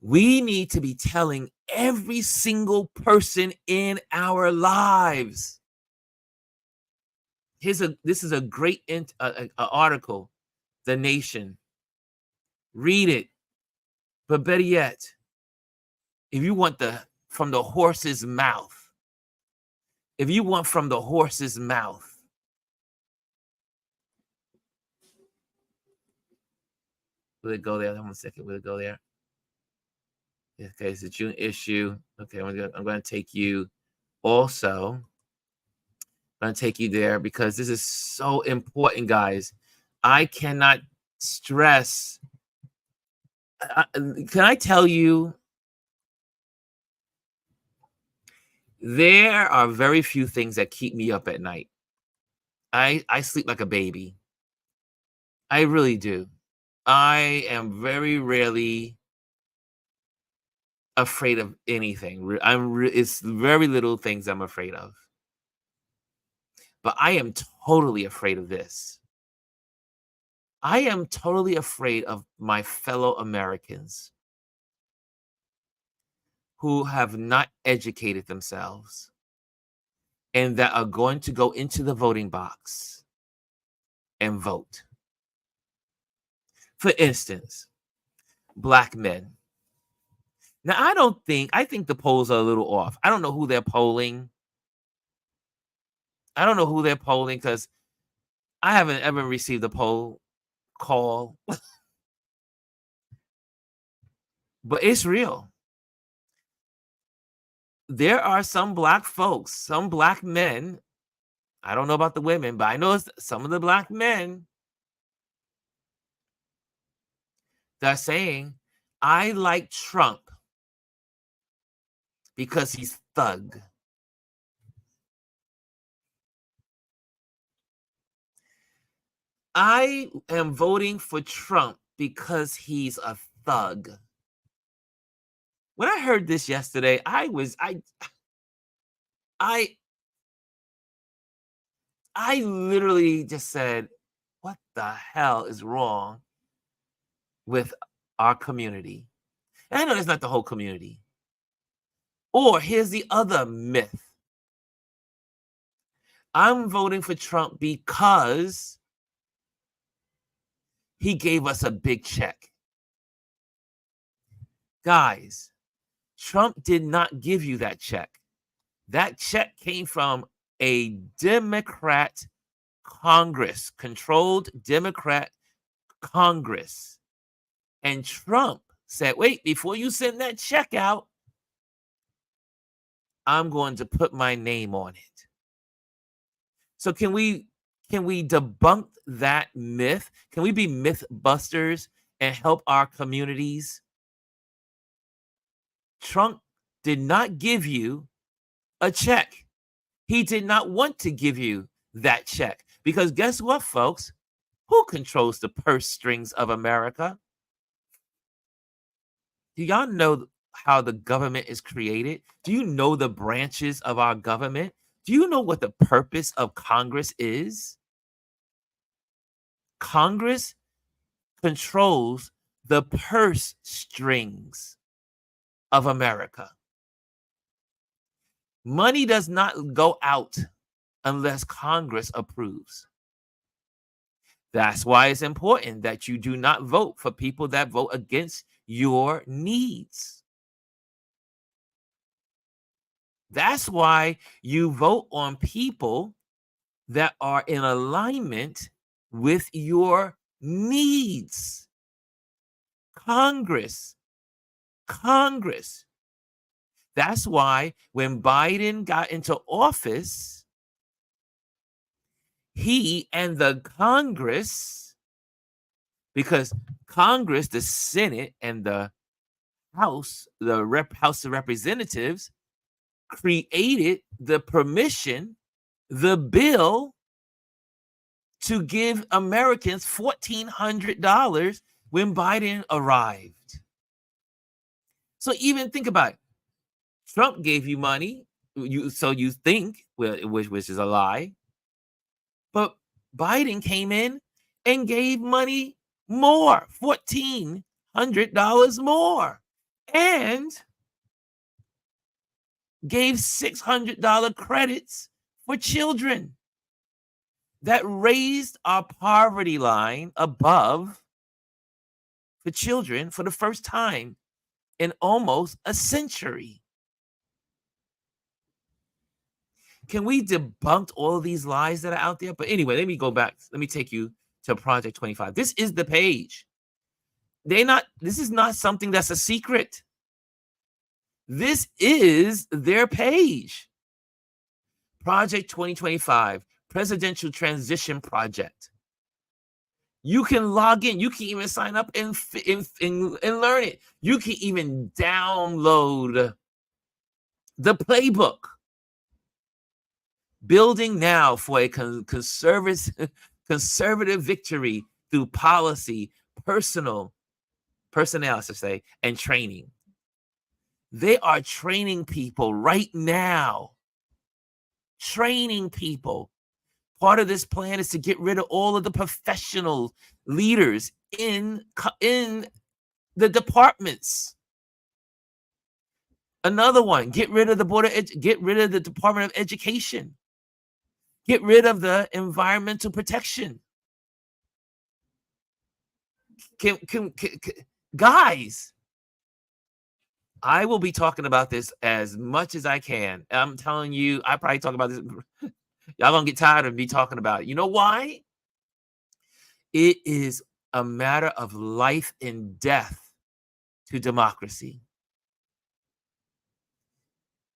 we need to be telling every single person in our lives. This is a great article, The Nation. Read it. But better yet, if you want from the horse's mouth, will it go there? Hold on a second. Will it go there? Okay, it's a June issue. Okay, I'm going to take you also. I'm going to take you there because this is so important, guys. I cannot stress. Can I tell you, there are very few things that keep me up at night. I sleep like a baby. I really do. I am very rarely afraid of anything. It's very little things I'm afraid of. But I am totally afraid of this. I am totally afraid of my fellow Americans who have not educated themselves and that are going to go into the voting box and vote. For instance, Black men. Now, I think the polls are a little off. I don't know who they're polling. Because I haven't ever received a poll call. But it's real. There are some Black folks, some Black men. I don't know about the women, but I know some of the Black men that are saying, I like Trump because he's thug. I am voting for Trump because he's a thug. When I heard this yesterday, I literally just said, what the hell is wrong with our community? And I know it's not the whole community. Or here's the other myth. I'm voting for Trump because he gave us a big check. Guys, Trump did not give you that check. That check came from a Democrat Congress, controlled Democrat Congress. And Trump said, wait, before you send that check out, I'm going to put my name on it. So can we debunk that myth? Can we be myth busters and help our communities? Trump did not give you a check. He did not want to give you that check. Because guess what, folks? Who controls the purse strings of America? Do y'all know how the government is created? Do you know the branches of our government? Do you know what the purpose of Congress is? Congress controls the purse strings of America. Money does not go out unless Congress approves. That's why it's important that you do not vote for people that vote against your needs. That's why you vote on people that are in alignment with your needs. Congress. That's why when Biden got into office, he and the Congress, because Congress, the Senate, and the House, House of Representatives, created the permission, the bill to give Americans $1,400 when Biden arrived. So even think about it. Trump gave you money, so you think, which is a lie. But Biden came in and gave money more, $1,400 more, and gave $600 credits for children. That raised our poverty line above for children for the first time in almost a century. Can we debunk all of these lies that are out there? But anyway, let me go back. Let me take you to Project 25. This is the page. This is not something that's a secret. This is their page. Project 2025, Presidential Transition Project. You can log in. You can even sign up and learn it. You can even download the playbook. Building now for a conservative victory through policy, personnel, I should say, and training. They are training people right now. Training people. Part of this plan is to get rid of all of the professional leaders in the departments. Another one, get rid of the Department of Education. Get rid of the environmental protection. Guys, I will be talking about this as much as I can. I'm telling you, I probably talk about this. Y'all gonna get tired of me talking about it. You know why? It is a matter of life and death to democracy.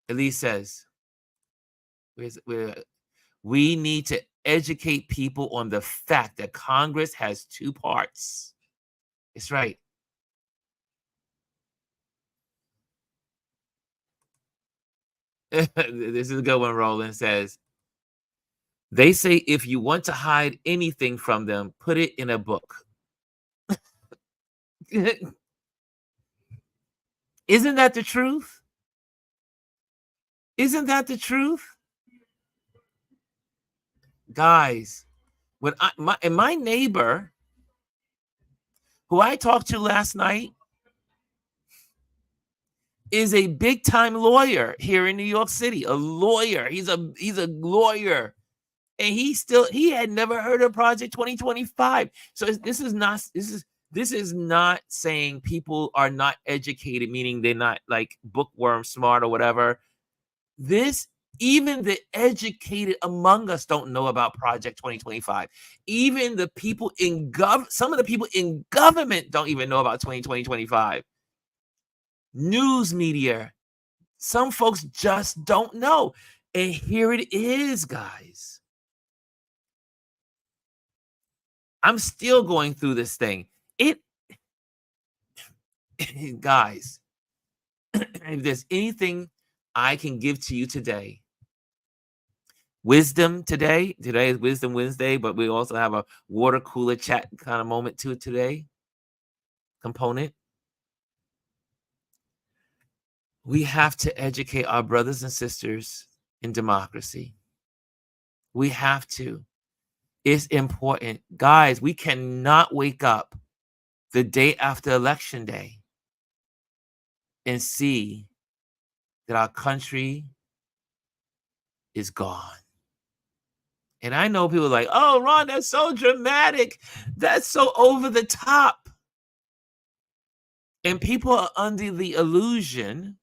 Elise says, we need to educate people on the fact that Congress has two parts. It's right. This is a good one. Roland says, they say if you want to hide anything from them, put it in a book. Isn't that the truth? Isn't that the truth? Guys, when my neighbor who I talked to last night is a big time lawyer here in New York City. A lawyer. He's a lawyer. And he had never heard of Project 2025. So this is not saying people are not educated, meaning they're not like bookworm smart or whatever. Even the educated among us don't know about Project 2025. Even the people in some of the people in government don't even know about 2025. News media, some folks just don't know. And here it is, guys. I'm still going through this thing. Guys, if there's anything I can give to you today, wisdom today is Wisdom Wednesday, but we also have a water cooler chat kind of moment to it today. Component. We have to educate our brothers and sisters in democracy. We have to. It's important. Guys, we cannot wake up the day after election day and see that our country is gone. And I know people are like, oh, Ron, that's so dramatic. That's so over the top. And people are under the illusion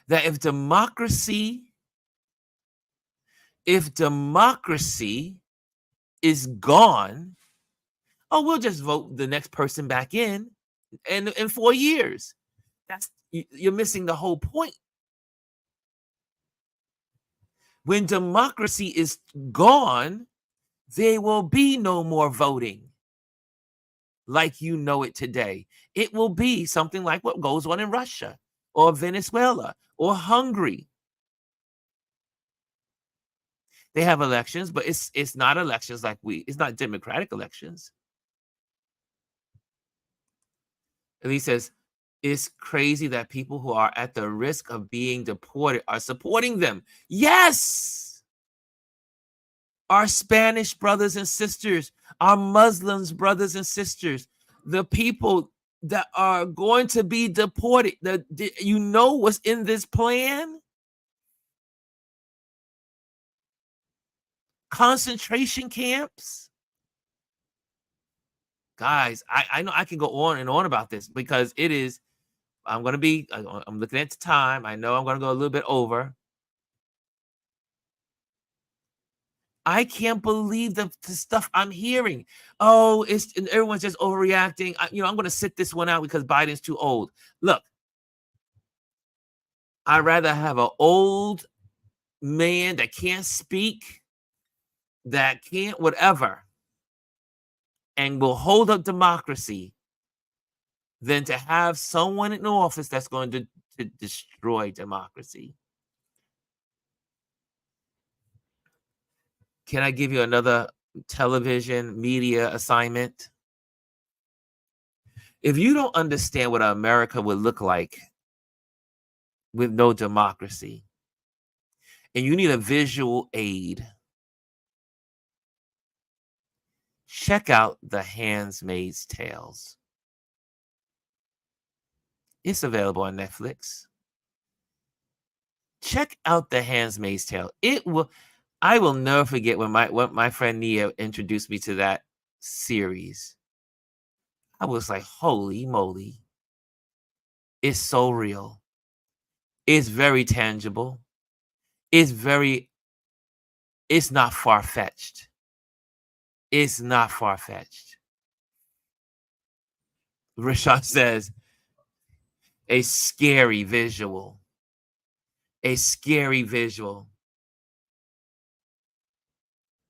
that if democracy is gone, oh, we'll just vote the next person back in 4 years. You're missing the whole point. When democracy is gone, there will be no more voting like you know it today. It will be something like what goes on in Russia or Venezuela or Hungary. They have elections, but it's not elections like it's not democratic elections. And he says, it's crazy that people who are at the risk of being deported are supporting them. Yes! Our Spanish brothers and sisters, our Muslims brothers and sisters, the people that are going to be deported, you know what's in this plan? Concentration camps. Guys, I know I can go on and on about this because it is, I'm looking at the time. I know I'm going to go a little bit over. I can't believe the stuff I'm hearing. Oh, everyone's just overreacting. I'm going to sit this one out because Biden's too old. Look, I'd rather have an old man that can't speak, that can't whatever, and will hold up democracy than to have someone in office that's going to destroy democracy. Can I give you another television media assignment? If you don't understand what America would look like with no democracy, and you need a visual aid, check out The Handmaid's Tales. It's available on Netflix. Check out The Handmaid's Tale. I will never forget when my friend Nia introduced me to that series. I was like, holy moly. It's so real. It's very tangible. It's not far-fetched. It's not far-fetched. Rashad says, a scary visual. A scary visual.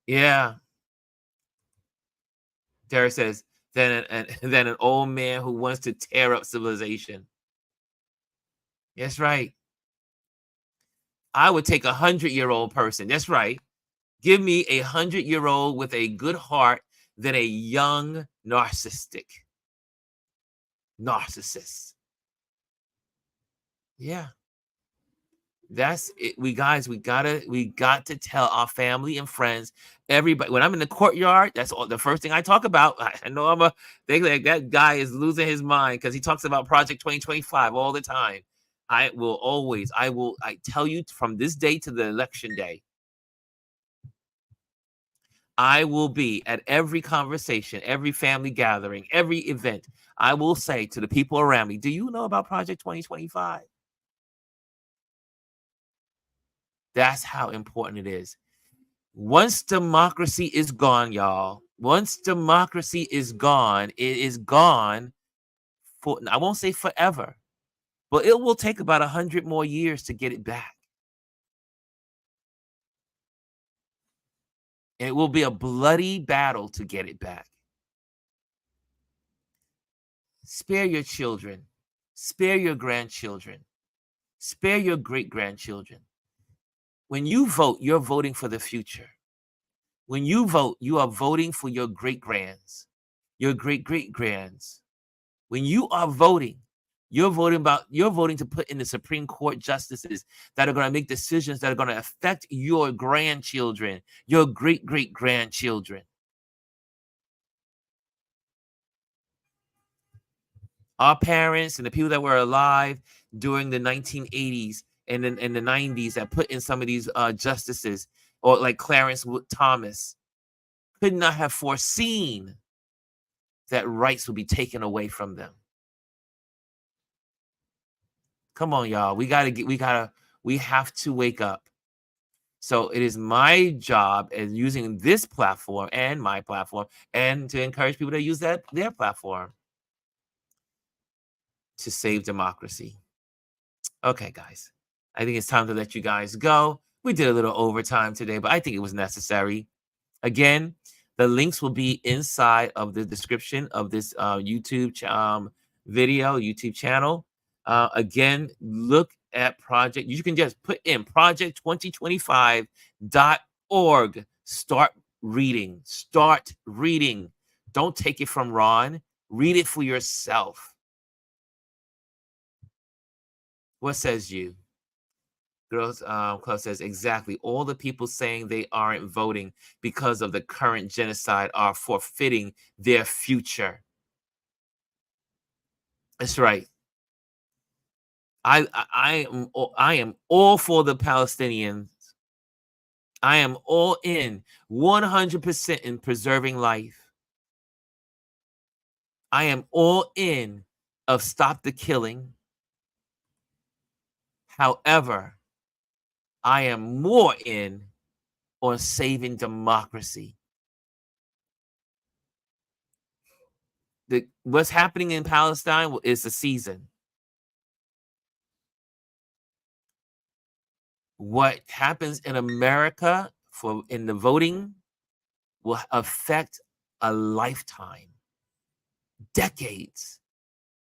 Yeah. Tara says, then an old man who wants to tear up civilization. That's right. I would take 100-year-old person. That's right. Give me 100-year-old with a good heart than a young narcissist. Yeah. That's it. We got to tell our family and friends, everybody. When I'm in the courtyard, that's the first thing I talk about. I know they like that guy is losing his mind because he talks about Project 2025 all the time. I tell you from this day to the election day, I will be at every conversation, every family gathering, every event. I will say to the people around me, do you know about Project 2025? That's how important it is. Once democracy is gone, y'all, once democracy is gone, it is gone for, I won't say forever, but it will take about 100 more years to get it back. And it will be a bloody battle to get it back. Spare your children. Spare your grandchildren. Spare your great-grandchildren. When you vote, you're voting for the future. When you vote, you are voting for your great-grands, your great-great-grands. When you are voting, You're voting to put in the Supreme Court justices that are going to make decisions that are going to affect your grandchildren, your great-great-grandchildren. Our parents and the people that were alive during the 1980s and in the 90s that put in some of these justices, or like Clarence Thomas, could not have foreseen that rights would be taken away from them. Come on, y'all. We have to wake up. So it is my job as using this platform and my platform, and to encourage people to use their platform to save democracy. Okay, guys. I think it's time to let you guys go. We did a little overtime today, but I think it was necessary. Again, the links will be inside of the description of this YouTube channel. Again, look at project. You can just put in project2025.org. Start reading. Start reading. Don't take it from Ron. Read it for yourself. What says you? Girls Club says, exactly. All the people saying they aren't voting because of the current genocide are forfeiting their future. That's right. I am all for the Palestinians. I am all in 100% in preserving life. I am all in of stop the killing. However, I am more in on saving democracy. What's happening in Palestine is the season. What happens in America in the voting will affect a lifetime, decades,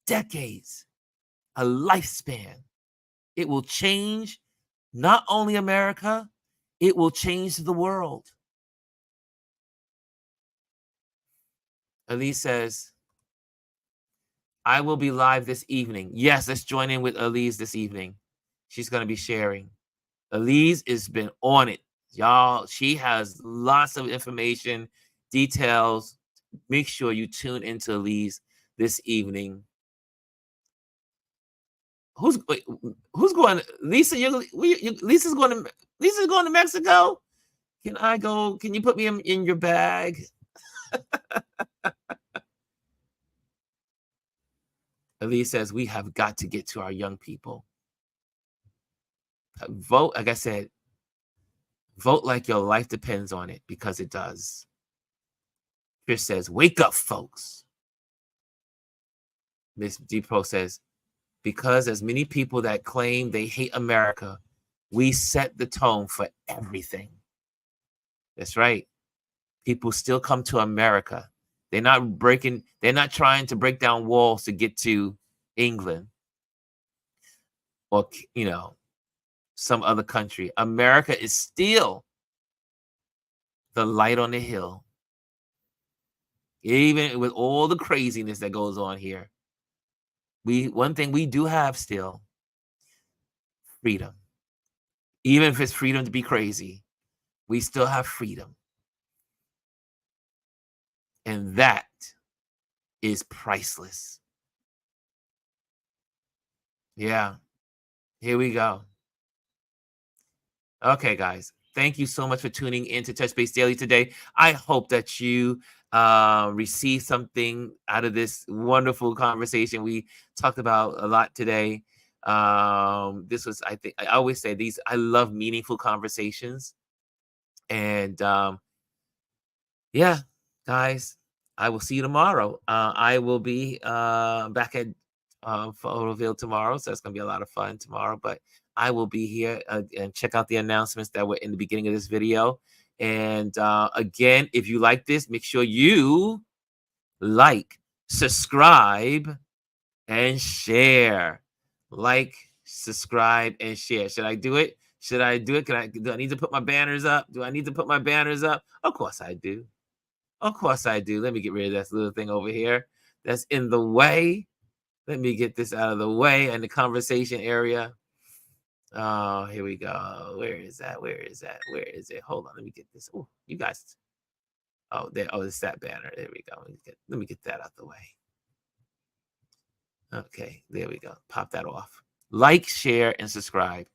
a lifespan. It will change not only America, it will change the world. Elise says, I will be live this evening. Yes, let's join in with Elise this evening. She's going to be sharing. Elise has been on it, y'all. She has lots of information, details. Make sure you tune into Elise this evening. Who's going? Lisa, Lisa's going to Mexico. Can I go? Can you put me in your bag? Elise says we have got to get to our young people. Vote, like I said, vote like your life depends on it, because it does. Chris says, wake up, folks. Miss Depro says, because as many people that claim they hate America, we set the tone for everything. That's right. People still come to America. They're not trying to break down walls to get to England or, some other country. America is still the light on the hill. Even with all the craziness that goes on here, one thing we do have still, freedom. Even if it's freedom to be crazy, we still have freedom. And that is priceless. Yeah. Here we go. Okay, guys. Thank you so much for tuning in to Touch Base Daily today. I hope that you receive something out of this wonderful conversation. We talked about a lot today. This was, I think, I always say I love meaningful conversations. And yeah, guys, I will see you tomorrow. I will be back at Photoville tomorrow, so it's going to be a lot of fun tomorrow. But I will be here and check out the announcements that were in the beginning of this video. And again, if you like this, make sure you like, subscribe, and share. Like, subscribe, and share. Should I do it? Do I need to put my banners up? Of course I do. Let me get rid of this little thing over here that's in the way. Let me get this out of the way in the conversation area. Oh, here we go. Where is that? Where is that? Where is it? Hold on. Let me get this. Oh, you guys. Oh, there. Oh, it's that banner. There we go. Let me get that out the way. Okay, there we go. Pop that off. Like, share, and subscribe.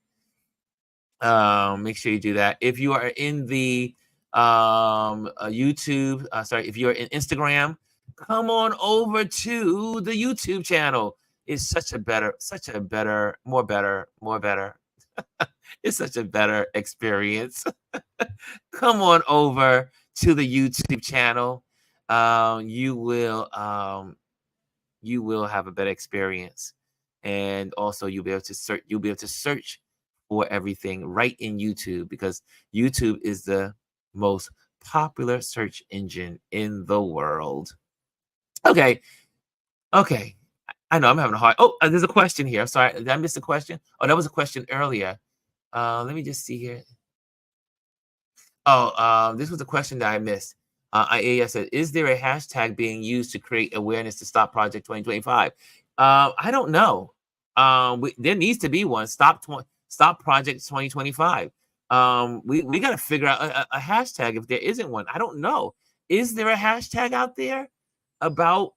Make sure you do that. If you are in the YouTube, sorry, if you're in Instagram, come on over to the YouTube channel. It's such a better, more better. It's such a better experience. Come on over to the YouTube channel. You will have a better experience, and also you'll be able to search. You'll be able to search for everything right in YouTube, because YouTube is the most popular search engine in the world. Okay. I know I'm having a hard. Oh, there's a question here. I'm sorry. Did I miss a question? Oh, that was a question earlier. Let me just see here. Oh, this was a question that I missed. I said, is there a hashtag being used to create awareness to stop Project 2025? I don't know. There needs to be one. Stop Project 2025. We got to figure out a hashtag if there isn't one. I don't know. Is there a hashtag out there about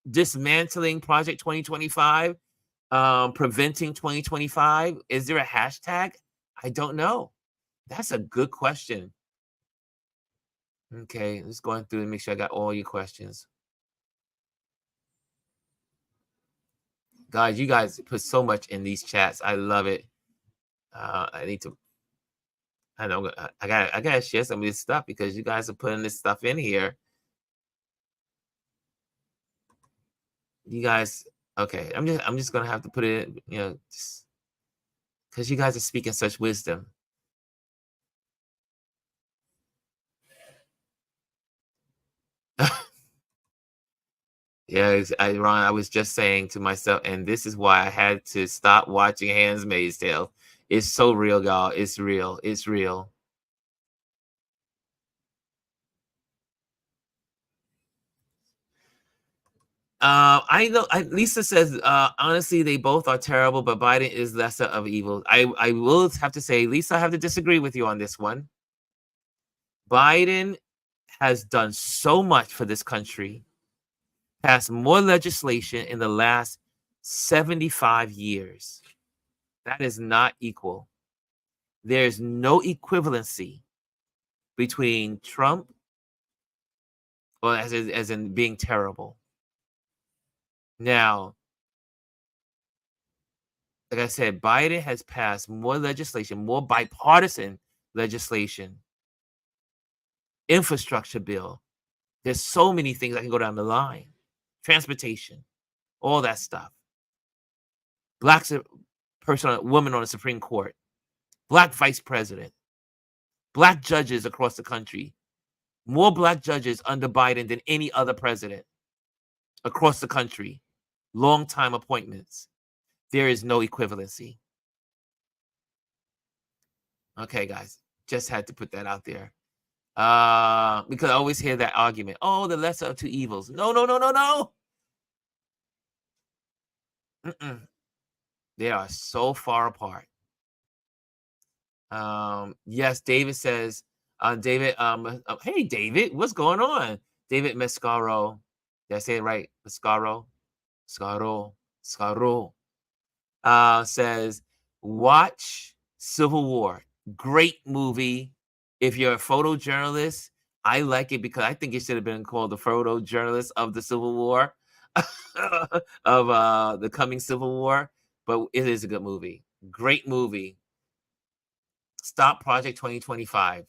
dismantling Project 2025, preventing 2025? Is there a hashtag? I don't know. That's a good question. Okay, just going through and make sure I got all your questions. Guys, you guys put so much in these chats. I love it. I need to. I know I gotta share some of this stuff because you guys are putting this stuff in here. You guys, okay? I'm just gonna have to put it, because you guys are speaking such wisdom. Yeah, Ron, I was just saying to myself, and this is why I had to stop watching Handmaid's Tale. It's so real, y'all. It's real. It's real. I know. Lisa says, honestly, they both are terrible, but Biden is lesser of evil. I will have to say, Lisa, I have to disagree with you on this one. Biden has done so much for this country, passed more legislation in the last 75 years. That is not equal. There's no equivalency between Trump, well, as in being terrible. Now, like I said, Biden has passed more legislation, more bipartisan legislation, infrastructure bill. There's so many things I can go down the line. Transportation, all that stuff. Black woman on the Supreme Court, Black vice president, Black judges across the country. More Black judges under Biden than any other president across the country. Long-time appointments. There is no equivalency. Okay, guys, just had to put that out there. Because I always hear that argument. Oh, the lesser of two evils. No. They are so far apart. Yes, David says, David, hey, David, what's going on? David Mascaro. Did I say it right? Mascaro? Scaro. Says, watch Civil War. Great movie. If you're a photojournalist, I like it because I think it should have been called the photojournalist of the Civil War, of the coming Civil War. But it is a good movie. Great movie. Stop Project 2025.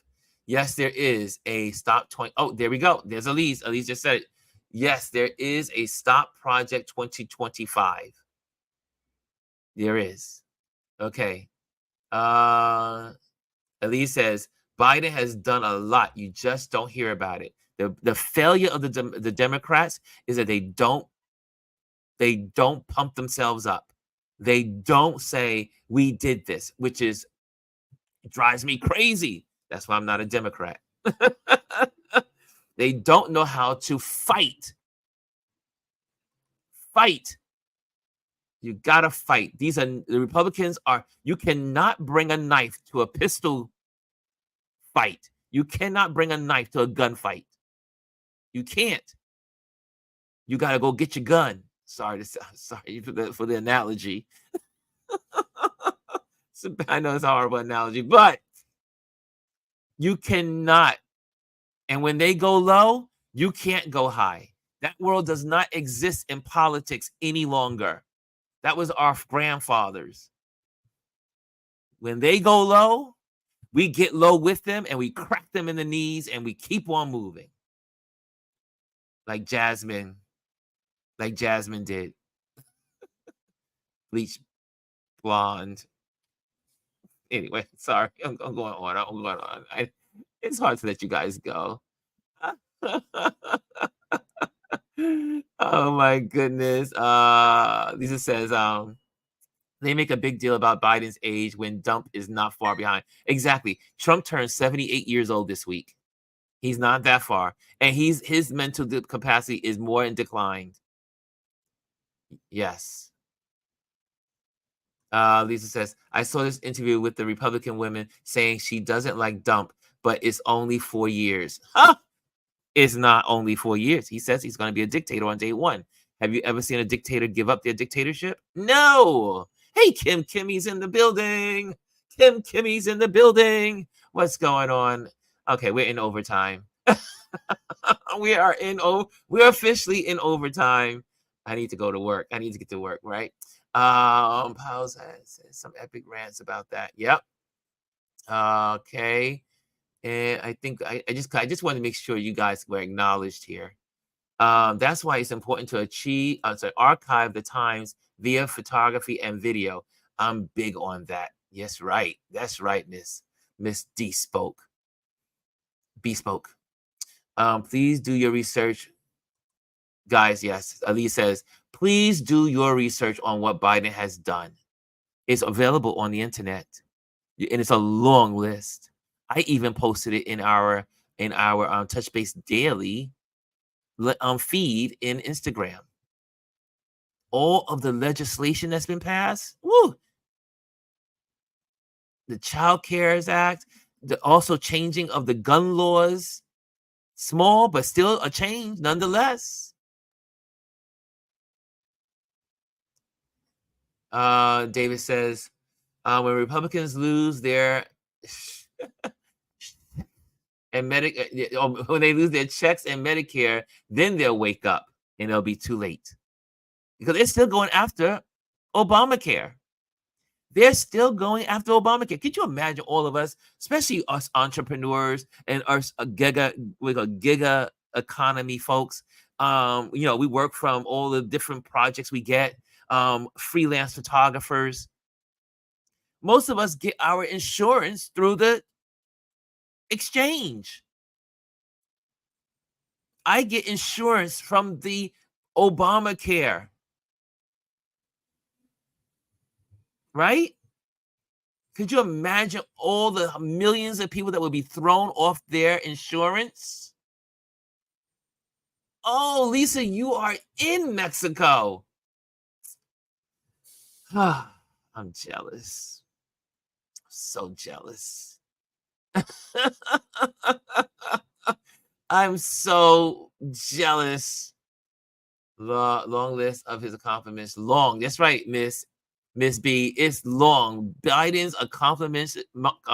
Yes, there is a Stop 20. Oh, there we go. There's Elise. Elise just said it. Yes, there is a Stop Project 2025. There is. Okay. Elise says, Biden has done a lot. You just don't hear about it. The failure of the Democrats is that they don't pump themselves up. They don't say, we did this, which drives me crazy. That's why I'm not a Democrat. They don't know how to fight fight. You gotta fight. These are the Republicans are. You cannot bring a knife to a pistol fight. You cannot bring a knife to a gunfight. You can't. You gotta go get your gun. Sorry for the analogy. I know it's a horrible analogy, but you cannot. And when they go low, you can't go high. That world does not exist in politics any longer. That was our grandfathers. When they go low, we get low with them and we crack them in the knees and we keep on moving. Like Jasmine did. Bleach blonde. Anyway, sorry. I'm going on. It's hard to let you guys go. Oh my goodness. Lisa says, they make a big deal about Biden's age when Dump is not far behind. Exactly. Trump turned 78 years old this week. He's not that far. And his mental capacity is more in decline. Yes. Lisa says, I saw this interview with the Republican women saying she doesn't like Dump, but it's only 4 years. Huh? It's not only 4 years. He says he's going to be a dictator on day one. Have you ever seen a dictator give up their dictatorship? No. Hey, Kim Kimmy's in the building. Kim Kimmy's in the building. What's going on? Okay, we're in overtime. We're officially in overtime. I need to go to work. I need to get to work, right? Pause has some epic rants about that. Yep. Okay. And I think I just want to make sure you guys were acknowledged here. That's why it's important to archive the times via photography and video. I'm big on that. Yes, right. That's right, Miss Bespoke. Please do your research. Guys, yes. Ali says, please do your research on what Biden has done. It's available on the internet. And it's a long list. I even posted it in our Touch Base Daily feed in Instagram. All of the legislation that's been passed, woo! The Child Cares Act, the also changing of the gun laws, small but still a change nonetheless. David says, when Republicans lose their and when they lose their checks and Medicare, then they'll wake up and it'll be too late. Because they're still going after Obamacare. They're still going after Obamacare. Could you imagine all of us, especially us entrepreneurs and us giga economy folks? We work from all the different projects we get, freelance photographers. Most of us get our insurance through the exchange. I get insurance from the Obamacare. Right? Could you imagine all the millions of people that would be thrown off their insurance? Oh, Lisa, you are in Mexico. I'm jealous. So jealous. I'm so jealous. Long list of his accomplishments. Long. That's right, Miss B. It's long. Biden's accomplishments. Let's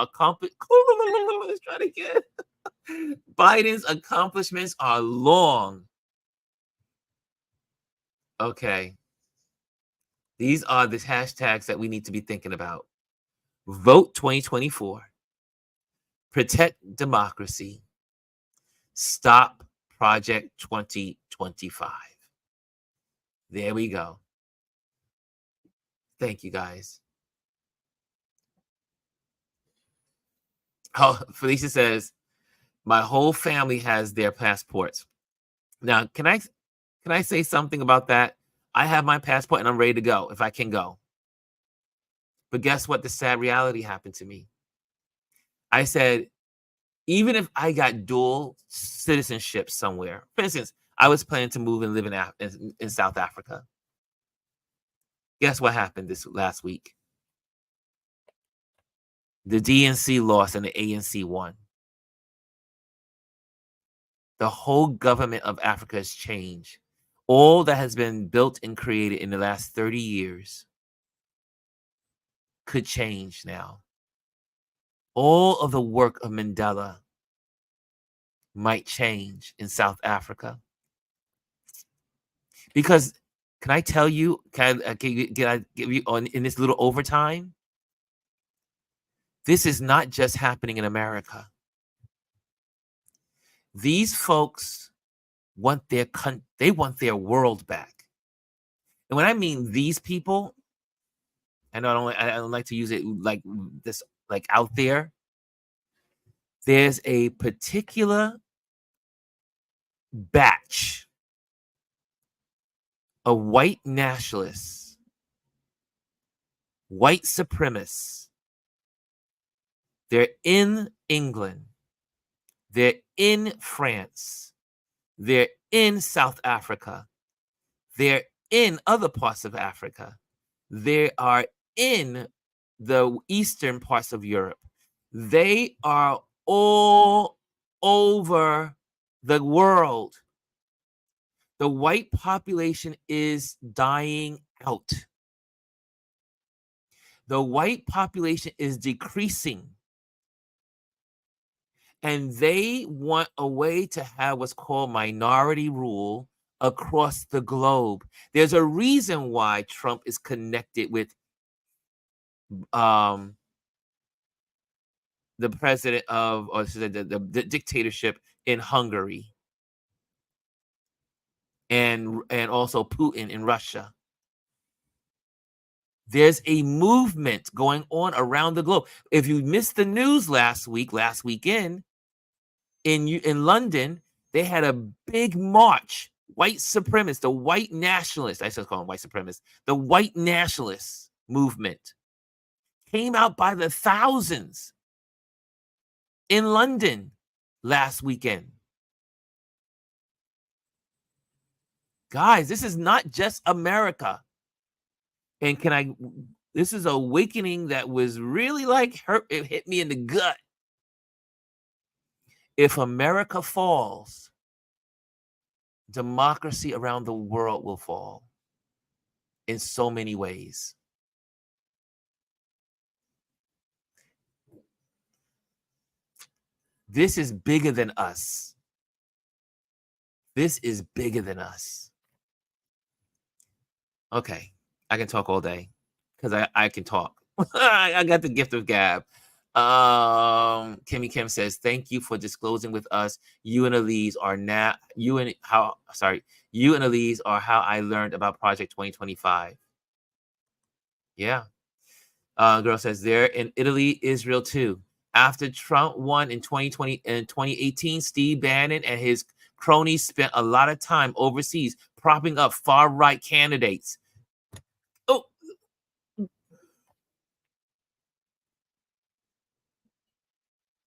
try to get. Biden's accomplishments are long. Okay. These are the hashtags that we need to be thinking about. Vote 2024. Protect democracy. Stop Project 2025. There we go. Thank you, guys. Oh, Felicia says, my whole family has their passports. Now, can I say something about that? I have my passport and I'm ready to go if I can go. But guess what? The sad reality happened to me. I said, even if I got dual citizenship somewhere, for instance, I was planning to move and live in South Africa. Guess what happened this last week? The DNC lost and the ANC won. The whole government of Africa has changed. All that has been built and created in the last 30 years could change now. All of the work of Mandela might change in South Africa. Because, can I tell you, can I give you on in this little overtime? This is not just happening in America. These folks want they want their world back. And when I mean these people, I don't like to use it like this, like out there. There's a particular batch of white nationalists, white supremacists. They're in England. They're in France. They're in South Africa. They're in other parts of Africa. They are in the eastern parts of Europe. They are all over the world. The white population is dying out. The white population is decreasing. And they want a way to have what's called minority rule across the globe. There's a reason why Trump is connected with the president of, or the dictatorship in Hungary, and also Putin in Russia. There's a movement going on around the globe. If you missed the news last weekend, in London, they had a big march. White supremacists, the white nationalists, I should call them white supremacists, the white nationalists movement came out by the thousands in London last weekend. Guys, this is not just America. And this is awakening that was really like it hit me in the gut. If America falls, democracy around the world will fall in so many ways. This is bigger than us. This is bigger than us. Okay, I can talk all day because I can talk. I got the gift of gab. Kimmy Kim says, thank you for disclosing with us. You and Elise are how I learned about Project 2025. Yeah. Girl says they're in Italy, Israel too. After Trump won in 2020 and 2018, Steve Bannon and his cronies spent a lot of time overseas propping up far-right candidates. Oh,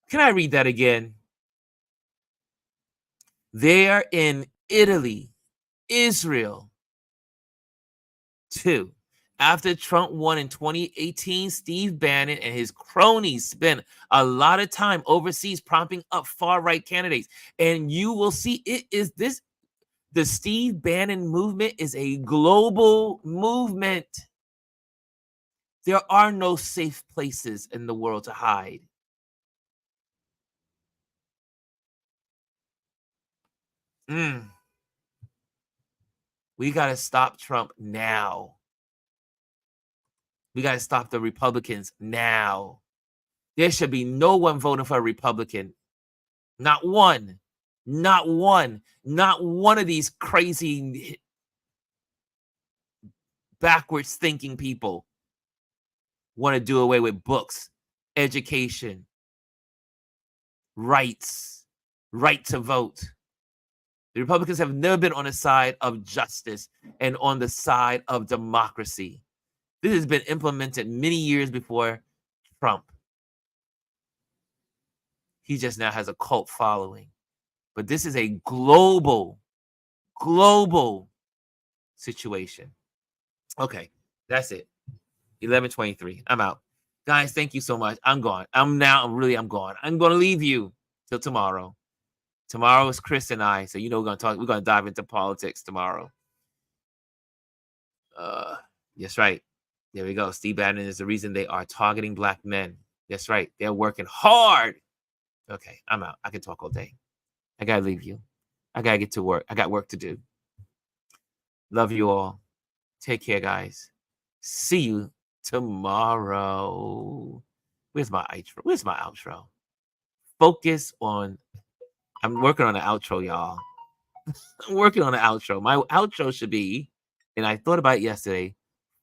can I read that again? They're in Italy, Israel too. After Trump won in 2018, Steve Bannon and his cronies spent a lot of time overseas propping up far-right candidates. And you will see the Steve Bannon movement is a global movement. There are no safe places in the world to hide. We got to stop Trump now. We got to stop the Republicans now. There should be no one voting for a Republican. Not one. Not one. Not one of these crazy, backwards thinking people want to do away with books, education, rights, right to vote. The Republicans have never been on the side of justice and on the side of democracy. This has been implemented many years before Trump. He just now has a cult following. But this is a global situation. Okay, That's it. 11:23. I'm out. Guys, thank you so much. I'm gone. I'm gone. I'm gonna leave you till tomorrow. Tomorrow is Chris and I. So we're gonna dive into politics tomorrow. That's right. There we go. Steve Bannon is the reason they are targeting black men. That's right. They're working hard. Okay, I'm out. I can talk all day. I gotta leave you. I gotta get to work. I got work to do. Love you all. Take care, guys. See you tomorrow. Where's my outro? Where's my outro? Focus on. I'm working on the outro, y'all. I'm working on the outro. My outro should be, and I thought about it yesterday,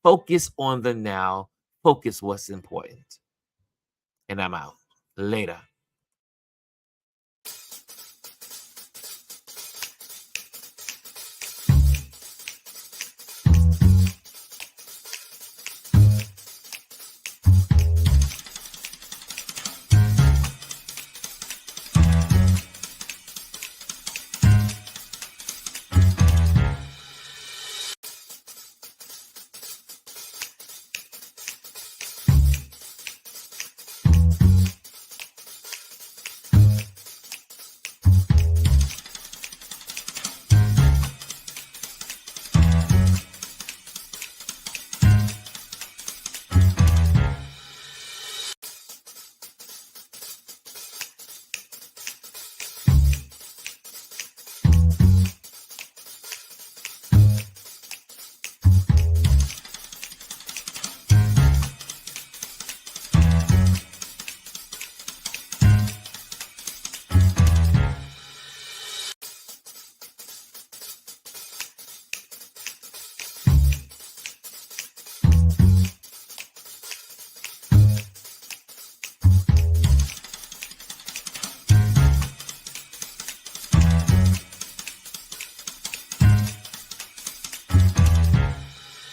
focus on the now. Focus what's important. And I'm out. Later.